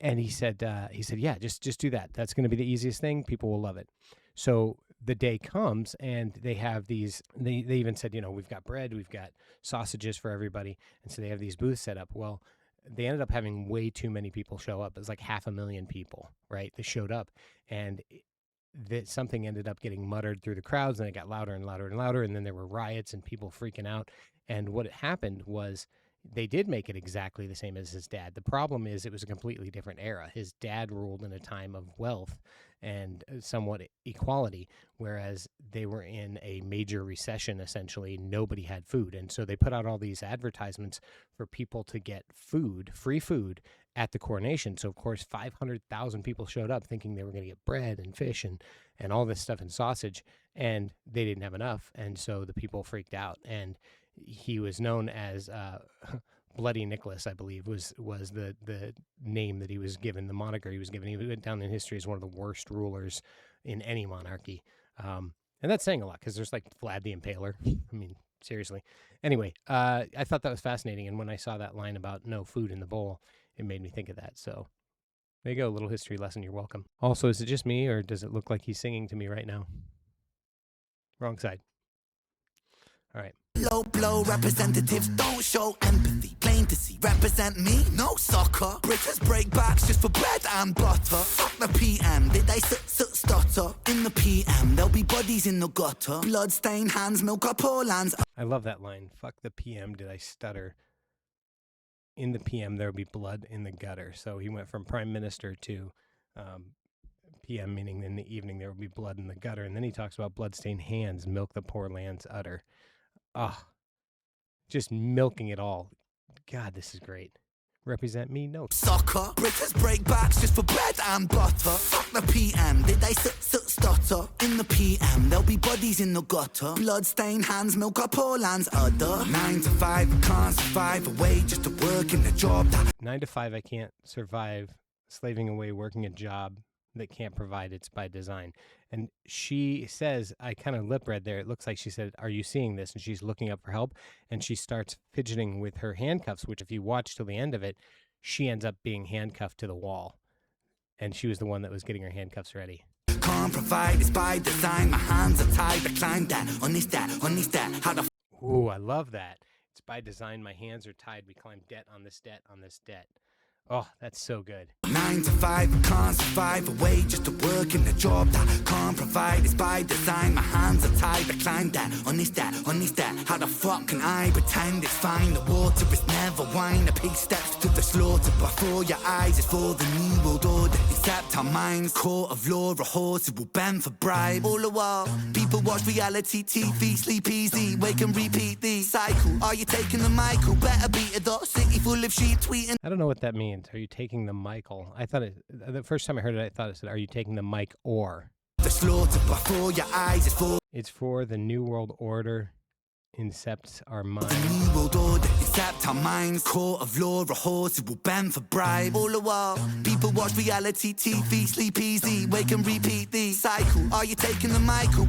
And he said, yeah, just do that. That's going to be the easiest thing. People will love it. So the day comes and they have these, they even said, you know, we've got bread, we've got sausages for everybody. And so they have these booths set up. Well, they ended up having way too many people show up. It was like 500,000 people, right? They showed up, and that something ended up getting muttered through the crowds, and it got louder and louder and louder. And then there were riots and people freaking out. And what happened was, they did make it exactly the same as his dad. The problem is it was a completely different era. His dad ruled in a time of wealth and somewhat equality, whereas they were in a major recession, essentially. Nobody had food. And so they put out all these advertisements for people to get food, free food, at the coronation. So, of course, 500,000 people showed up thinking they were going to get bread and fish and all this stuff and sausage, and they didn't have enough. And so the people freaked out. And he was known as Bloody Nicholas, I believe, was the name that he was given, the moniker he was given. He went down in history as one of the worst rulers in any monarchy. And that's saying a lot because there's like Vlad the Impaler. I mean, seriously. Anyway, I thought that was fascinating. And when I saw that line about no food in the bowl, it made me think of that. So there you go, a little history lesson. You're welcome. Also, is it just me, or does it look like he's singing to me right now? Wrong side. All right. Low blow representatives don't show empathy. Plain to see, represent me, no soccer. Briters break backs just for bread and butter. Fuck the PM, did they stutter? In the PM, there'll be bodies in the gutter. Blood-stained hands, milk up all lands. I love that line. Fuck the PM, did I stutter? In the PM, there'll be blood in the gutter. So he went from prime minister to PM, meaning in the evening there will be blood in the gutter. And then he talks about blood-stained hands, milk the poor land's udder. Ah, just milking it all. God, this is great. Represent me? No. Soccer, Briters break backs just for bread and butter. Fuck the PM, did they stutter? In the PM, there'll be bodies in the gutter. Blood-stained hands, milk up all lands udder. 9 to 5, I can't survive away just to work in the job that 9 to 5, I can't survive slaving away working a job that can't provide. It's by design. And she says, I kind of lip read there, it looks like she said, are you seeing this? And she's looking up for help, and she starts fidgeting with her handcuffs, which if you watch till the end of it, she ends up being handcuffed to the wall. And she was the one that was getting her handcuffs ready. can't provide, it's by design. My hands are tied, I climb that, on this that, how the Ooh, I love that. It's by design, my hands are tied, we climb debt on this debt on this debt. Oh, that's so good. 9 to 5, can't survive away just to work in the job that can't provide. It's by design, my hands are tied, I climb that, on this that, how the fuck can I pretend it's fine? The water is never wine, the pig steps to the slaughter. Before your eyes, it's for the new world order. Except our minds, court of law, a horse who will bend for bribe. All the while, people watch reality TV, sleep easy, wake and repeat the cycle. Are you taking the Michael? Better beat it up, city full of sheep tweeting. I don't know what that means. Are you taking the Michael? I thought the first time I heard it, I thought it said, are you taking the mic or? The slaughter before your eyes is for. It's for the New World Order, incept our minds. The New World Order, incept our minds, court of law, a horse who will bend for bribe. All the while, people watch reality TV, sleep easy, wake and repeat the cycle. Are you taking the Michael?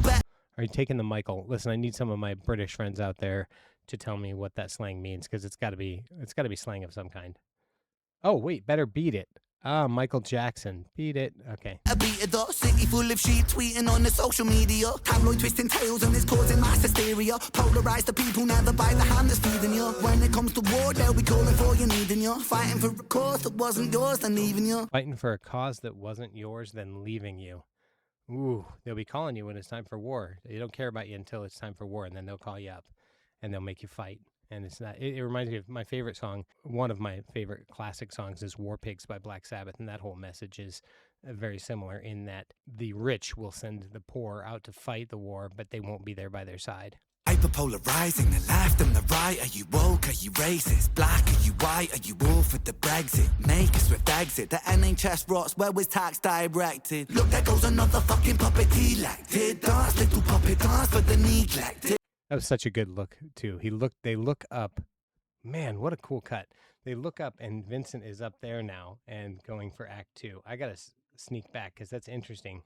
Are you taking the Michael? Listen, I need some of my British friends out there to tell me what that slang means, because it's got to be slang of some kind. Oh, wait, better beat it. Ah, Michael Jackson. Beat it. Okay. A beat it up, city full of sheep tweeting on the social media. Tabloid twisting tails and it's causing mass hysteria. Polarise the people, never by the hand that's feeding you. When it comes to war, they'll be calling for you, needing you. Fighting for a cause that wasn't yours, then leaving you. Fighting for a cause that wasn't yours, then leaving you. Ooh, they'll be calling you when it's time for war. They don't care about you until it's time for war, and then they'll call you up and they'll make you fight. And it's not, it reminds me of my favorite song. One of my favorite classic songs is War Pigs by Black Sabbath. And that whole message is very similar in that the rich will send the poor out to fight the war, but they won't be there by their side. Hyperpolarizing the left and the right. Are you woke? Are you racist? Black? Are you white? Are you all for the Brexit? Make a swift exit. The NHS rots. Where was tax directed? Look, there goes another fucking puppet elected. Dance, little puppet dance for the neglected. That was such a good look, too. They look up. Man, what a cool cut. They look up, and Vincent is up there now and going for Act 2. I got to sneak back because that's interesting.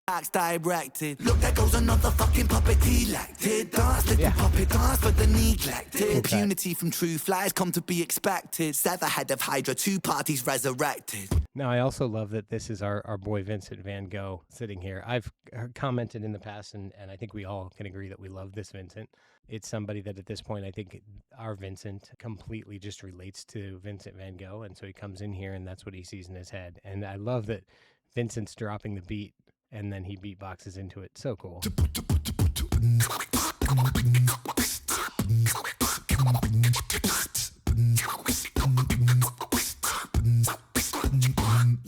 Tax directed. Look, there goes another fucking puppet elected. Dance, little puppet dance for the neglected. Cool Unity from true flies come to be expected. Sever head of Hydra, 2 parties resurrected. Now, I also love that this is our boy Vincent Van Gogh sitting here. I've commented in the past, and I think we all can agree that we love this Vincent. It's somebody that at this point, I think our Vincent completely just relates to Vincent Van Gogh, and so he comes in here, and that's what he sees in his head. And I love that Vincent's dropping the beat, and then he beatboxes into it. So cool.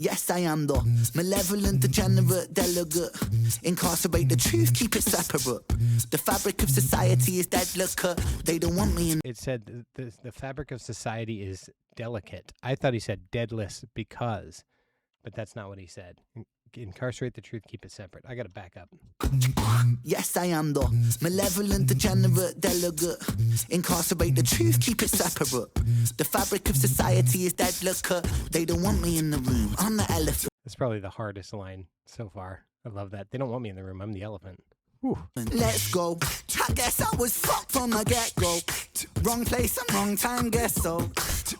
Yes, I am the malevolent, degenerate delegate. Incarcerate the truth, keep it separate. The fabric of society is dead liquor. They don't want me in. It said the fabric of society is delicate. I thought he said deadless because, but that's not what he said. Incarcerate the truth, keep it separate. I got to back up. Yes, I am the malevolent, degenerate delegate. Incarcerate the truth, keep it separate. The fabric of society is dead liquor. They don't want me in the room. I'm the elephant. That's probably the hardest line so far. I love that. They don't want me in the room. I'm the elephant. Whew. Let's go. I guess I was fucked from the get-go. Wrong place and wrong time, guess so.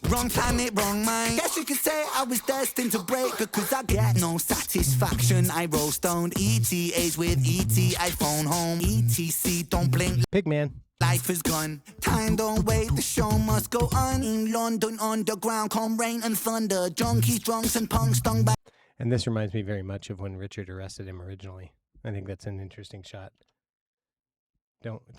Wrong planet, wrong mind. Guess you could say I was destined to break because I get no satisfaction. I roll stoned. ETA's with ET. I phone home. ETC, don't blink. Big man. Life is gone. Time don't wait. The show must go on. In London, underground, come rain and thunder. Junkies, drunks, and punks stung by. And this reminds me very much of when Richard arrested him originally. I think that's an interesting shot.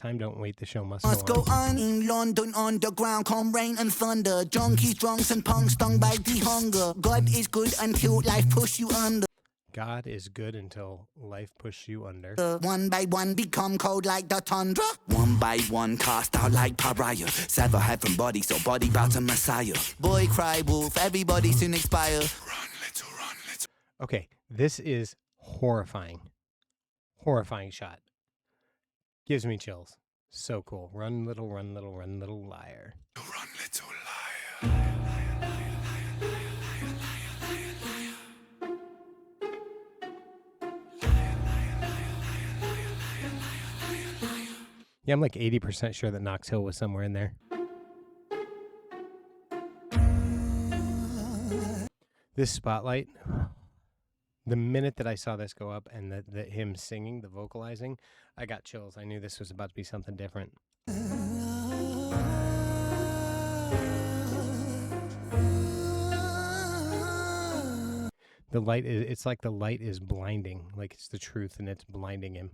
Time don't wait, the show must go on. In London underground, come rain and thunder. Junkies, drunks, and punks stung by the hunger. God is good until life push you under. God is good until life push you under. One by one become cold like the tundra. One by one cast out like pariah. Sever head from body, so body bow to Messiah. Boy cry wolf, everybody soon expire. Run, little, run, little. Okay, this is horrifying. Horrifying shot. Gives me chills. So cool. Run, little, run, little, run, little liar. Run, little liar. Yeah, I'm like 80% sure that Knox Hill was somewhere in there. This spotlight, the minute that I saw this go up and the him singing, the vocalizing, I got chills. I knew this was about to be something different. The light is, it's like the light is blinding, like it's the truth and it's blinding him.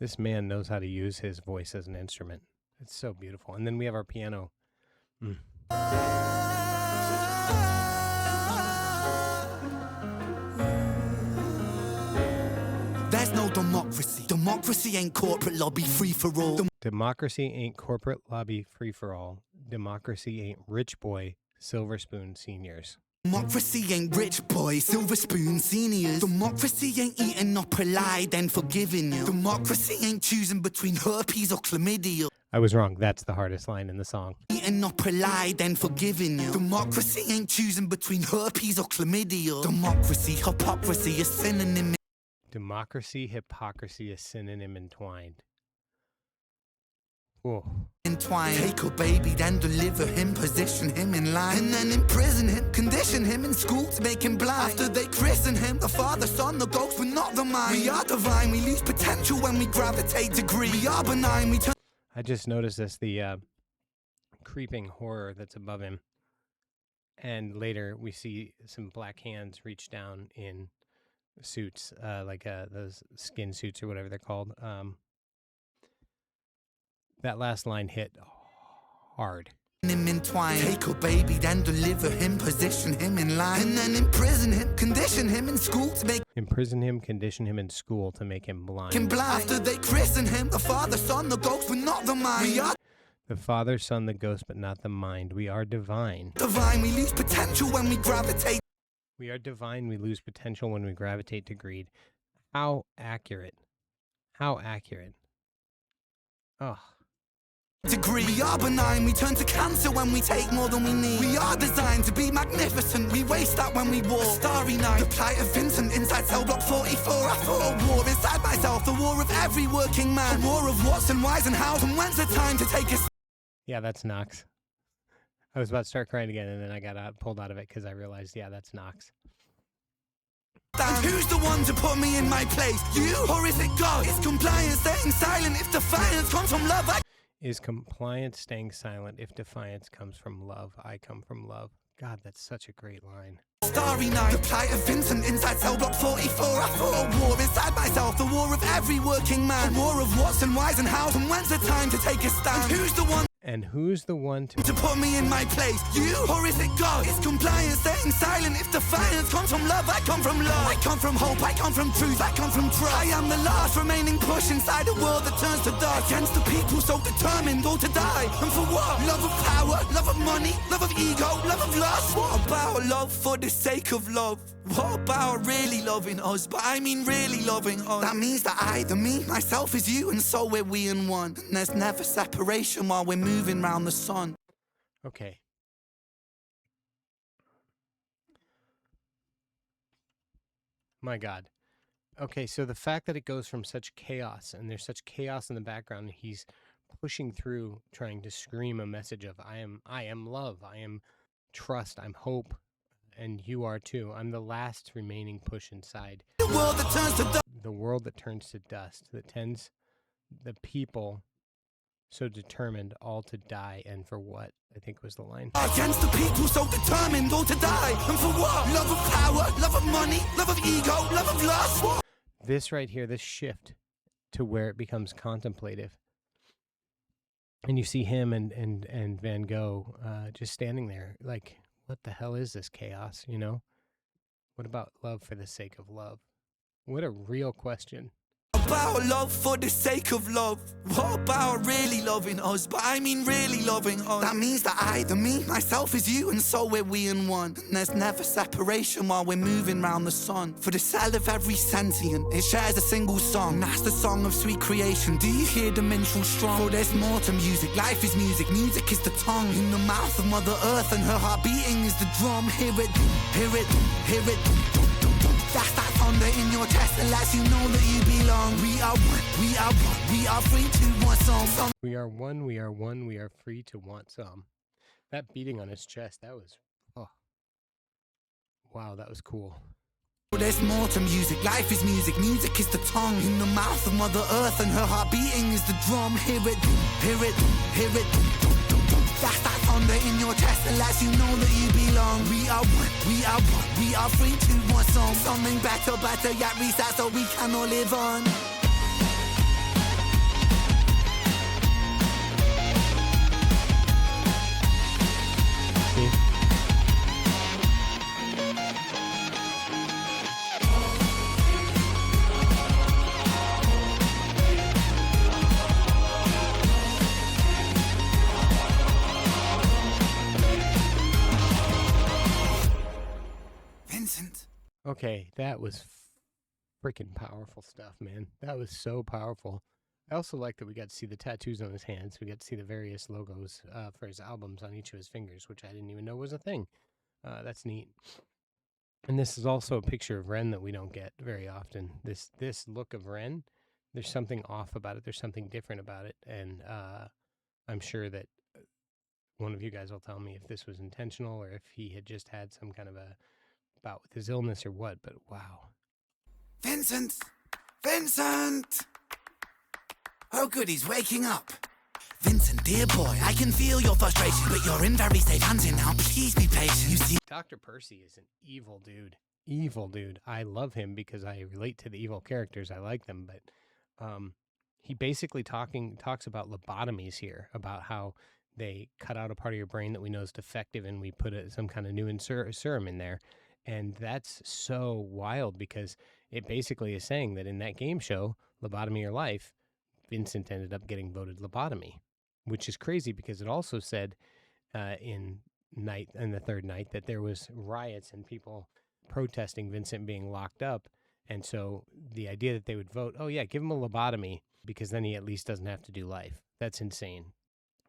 This man knows how to use his voice as an instrument. It's so beautiful. And then we have our piano. There's no democracy. Democracy ain't corporate lobby free for all. Democracy ain't corporate lobby free for all. Democracy ain't rich boy, silver spoon seniors. Democracy ain't rich boy, silver spoon seniors. Democracy ain't eating up a lie, then forgiving you. Democracy ain't choosing between herpes or chlamydia. I was wrong. That's the hardest line in the song. Eating up a lie, then forgiving you. Democracy ain't choosing between herpes or chlamydia. Democracy, hypocrisy is synonym. Democracy, hypocrisy, a synonym entwined. Whoa. Entwined. Take a baby, then deliver him, position him in line, and then imprison him, condition him in school to make him blind. After they christen him, the Father, Son, the ghost, but not the mind. We are divine, we lose potential when we gravitate degree. We are benign, we turn. I just noticed this, the creeping horror that's above him. And later we see some black hands reach down in suits, like those skin suits or whatever they're called. That last line hit hard. Him entwined. Take a baby, then deliver him, position him in line, and then imprison him, condition him in school to make. Imprison him, condition him in school to make him blind. After they christen him, the Father, Son, the ghost, but not the mind. We are the Father, Son, the ghost, but not the mind. We are divine. Divine, we lose potential when we gravitate. We are divine, we lose potential when we gravitate to greed. How accurate. How accurate. Oh. Degree. We are benign, we turn to cancer when we take more than we need. We are designed to be magnificent, we waste that when we war. Starry night, the plight of Vincent inside cell block 44. I fought a war inside myself, the war of every working man. The war of what's and why's and how's and when's the time to take us. Yeah, that's Knox. I was about to start crying again, and then I got pulled out of it because I realized, yeah, that's Knox. And who's the one to put me in my place? You? Or is it God? Is compliance staying silent if defiance comes from love? Is compliance staying silent if defiance comes from love? I come from love. God, that's such a great line. Starry night, the plight of Vincent inside cell block 44. I fought a war inside myself, the war of every working man. A war of what's and why's and how's, and when's the time to take a stand? And who's the one to put me in my place? You, or is it God? It's compliance, staying silent. If defiance comes from love, I come from love. I come from hope, I come from truth, I come from trust. I am the last remaining push inside a world that turns to dust. Against the people so determined, all to die. And for what? Love of power, love of money, love of ego, love of lust. What about love for the sake of love? What about really loving us? But I mean really loving us. That means that I, the me, myself is you, and so we're we in one. And there's never separation while we're moving round the sun. Okay. My God. Okay, so the fact that it goes from such chaos, and there's such chaos in the background, and he's pushing through, trying to scream a message of I am love, I am trust, I'm hope, and you are too. I'm the last remaining push inside. The world that turns to dust. The world that turns to dust, that tends the people so determined all to die, and for what? I think was the line. Against the people so determined all to die, and for what? Love of power, love of money, love of ego, love of lust. What? This right here, this shift to where it becomes contemplative. And you see him and Van Gogh just standing there like, what the hell is this chaos, you know? What about love for the sake of love? What a real question. About love for the sake of love. What about really loving us? But I mean really loving us. That means that I, the me, myself is you, and so we're we in one. And there's never separation while we're moving round the sun. For the cell of every sentient, it shares a single song. And that's the song of sweet creation. Do you hear the minstrel strong? For there's more to music. Life is music. Music is the tongue. In the mouth of Mother Earth, and her heart beating is the drum. Hear it, hear it, hear it. That's that thunder in your chest that lets you know that you belong. We are one, we are one, we are free to want some. We are one, we are one, we are free to want some. That beating on his chest, that was, oh. Wow, that was cool. There's more to music, life is music, music is the tongue. In the mouth of Mother Earth, and her heart beating is the drum. Hear it, hear it, hear it. That's that thunder in your chest that lets you know that you belong. We are one, we are one, we are free to want some. Something better, better, yet reset so we can all live on. Vincent. Okay, that was freaking powerful stuff, man. That was so powerful. I also like that we got to see the tattoos on his hands. We got to see the various logos for his albums on each of his fingers, which I didn't even know was a thing. That's neat. And this is also a picture of Ren that we don't get very often. This look of Ren, there's something off about it. There's something different about it. And I'm sure that one of you guys will tell me if this was intentional or if he had just had some kind of a bout with his illness or what, but wow. Vincent! Vincent! Oh good, he's waking up. Vincent, dear boy, I can feel your frustration, but you're in very safe hands here now. Please be patient. You see, Dr. Percy is an evil dude. Evil dude. I love him because I relate to the evil characters. I like them, but he basically talks about lobotomies here, about how they cut out a part of your brain that we know is defective and we put some kind of new serum in there. And that's so wild because it basically is saying that in that game show, Lobotomy or Life, Vincent ended up getting voted lobotomy, which is crazy because it also said in the third night that there was riots and people protesting Vincent being locked up. And so the idea that they would vote, oh yeah, give him a lobotomy because then he at least doesn't have to do life. That's insane.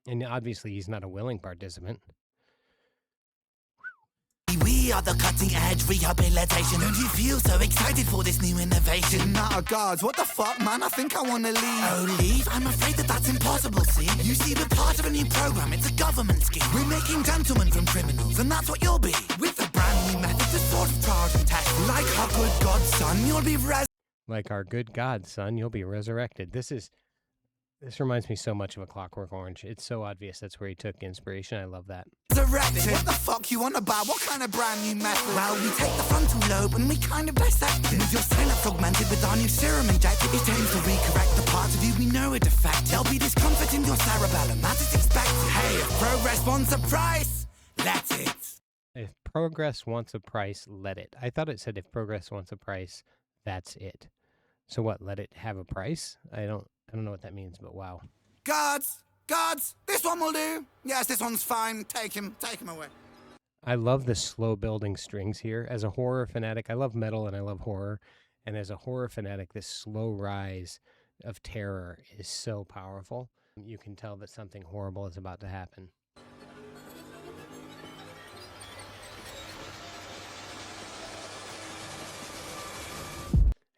And obviously he's not a willing participant. we are the cutting edge rehabilitation. Don't you feel so excited for this new innovation? Not a guards, what the fuck, man? I think I wanna leave. Oh, leave? I'm afraid that that's impossible, see? You see, we're part of a new program, it's a government scheme. We're making gentlemen from criminals, and that's what you'll be. With a brand new method to sort of trials and tests. Like our good God, son, you'll be Like our good God, son, you'll be resurrected. This This reminds me so much of a Clockwork Orange. It's so obvious that's where he took inspiration. I love that. Resurrected. What the fuck you wanna buy? What kind of brand new method? Well, we take the frontal lobe and we kind of dissect it. With your center fragmented with our new serum injected. It aims to recorrect the parts of you we know are defective. There'll be discomfort in your cerebellum, as is expected. Hey, if progress wants a price, let it. If progress wants a price, let it. I thought it said if progress wants a price, that's it. So what, let it have a price? I don't know what that means, but wow. Guards, this one will do. Yes, this one's fine. Take him away. I love the slow building strings here. As a horror fanatic, I love metal and I love horror. And as a horror fanatic, this slow rise of terror is so powerful. You can tell that something horrible is about to happen.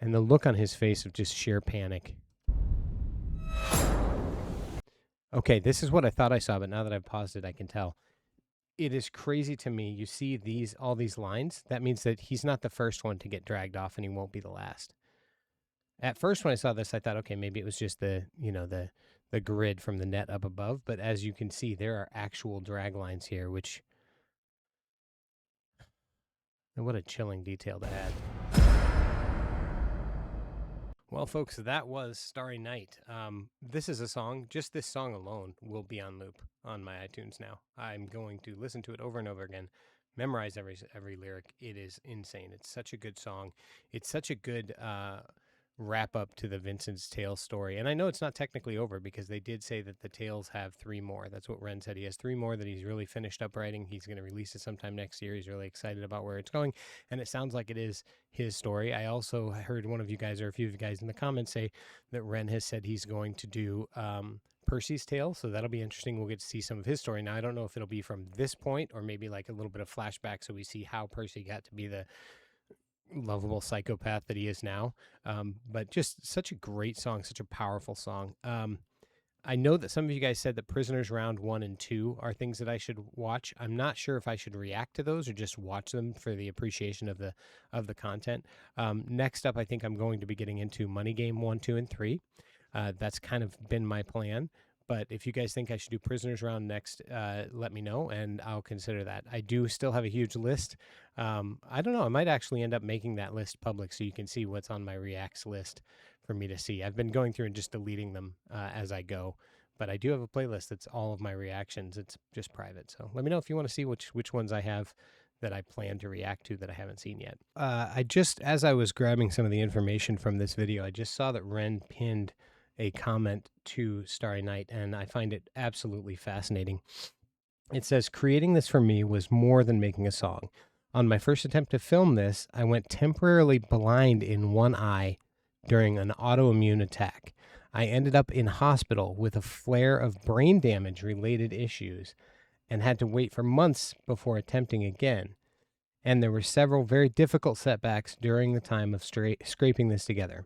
And the look on his face of just sheer panic. Okay, this is what I thought I saw, but now that I've paused it, I can tell. It is crazy to me. You see all these lines. That means that he's not the first one to get dragged off, and he won't be the last. At first, when I saw this, I thought, okay, maybe it was just the grid from the net up above. But as you can see, there are actual drag lines here, which, what a chilling detail to add. Well, folks, that was Starry Night. This is a song, just this song alone will be on loop on my iTunes now. I'm going to listen to it over and over again, memorize every lyric. It is insane. It's such a good song. It's such a good wrap up to the Vincent's Tale story. And I know it's not technically over because they did say that the tales have 3 more. That's what Ren said. He has 3 more that he's really finished up writing. He's going to release it sometime next year. He's really excited about where it's going. And it sounds like it is his story. I also heard one of you guys or a few of you guys in the comments say that Ren has said he's going to do Percy's tale. So that'll be interesting. We'll get to see some of his story. Now, I don't know if it'll be from this point or maybe like a little bit of flashback so we see how Percy got to be the lovable psychopath that he is now. But just such a great song, such a powerful song. I know that some of you guys said that Prisoners Round 1 and 2 are things that I should watch. I'm not sure if I should react to those or just watch them for the appreciation of the content. Next up, I think I'm going to be getting into Money Game 1, 2, and 3. That's kind of been my plan. But if you guys think I should do Prisoners Round next, let me know, and I'll consider that. I do still have a huge list. I don't know. I might actually end up making that list public so you can see what's on my Reacts list for me to see. I've been going through and just deleting them as I go. But I do have a playlist that's all of my reactions. It's just private. So let me know if you want to see which ones I have that I plan to react to that I haven't seen yet. As I was grabbing some of the information from this video, I just saw that Ren pinned a comment to Starry Night, and I find it absolutely fascinating. It says, creating this for me was more than making a song. On my first attempt to film this, I went temporarily blind in one eye during an autoimmune attack. I ended up in hospital with a flare of brain damage related issues and had to wait for months before attempting again. And there were several very difficult setbacks during the time of scraping this together.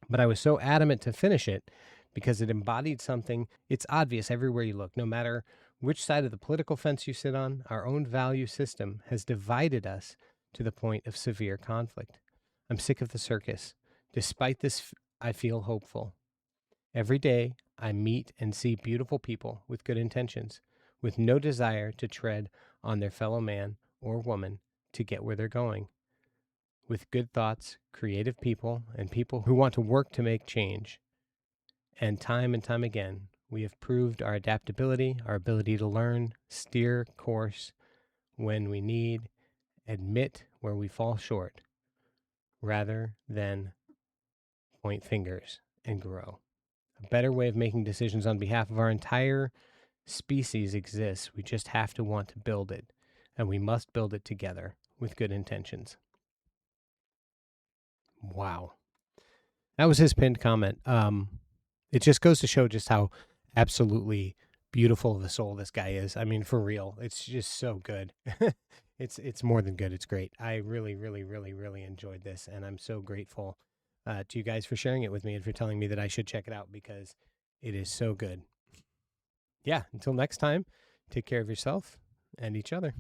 But I was so adamant to finish it because it embodied something. It's obvious everywhere you look. No matter which side of the political fence you sit on, our own value system has divided us to the point of severe conflict. I'm sick of the circus. Despite this, I feel hopeful. Every day, I meet and see beautiful people with good intentions, with no desire to tread on their fellow man or woman to get where they're going. With good thoughts, creative people, and people who want to work to make change. And time again, we have proved our adaptability, our ability to learn, steer course when we need, admit where we fall short, rather than point fingers and grow. A better way of making decisions on behalf of our entire species exists. We just have to want to build it, and we must build it together with good intentions. Wow. That was his pinned comment. It just goes to show just how absolutely beautiful of a soul this guy is. I mean, for real, it's just so good. It's more than good. It's great. I really, really, really, really enjoyed this, and I'm so grateful to you guys for sharing it with me and for telling me that I should check it out because it is so good. Yeah, until next time, take care of yourself and each other.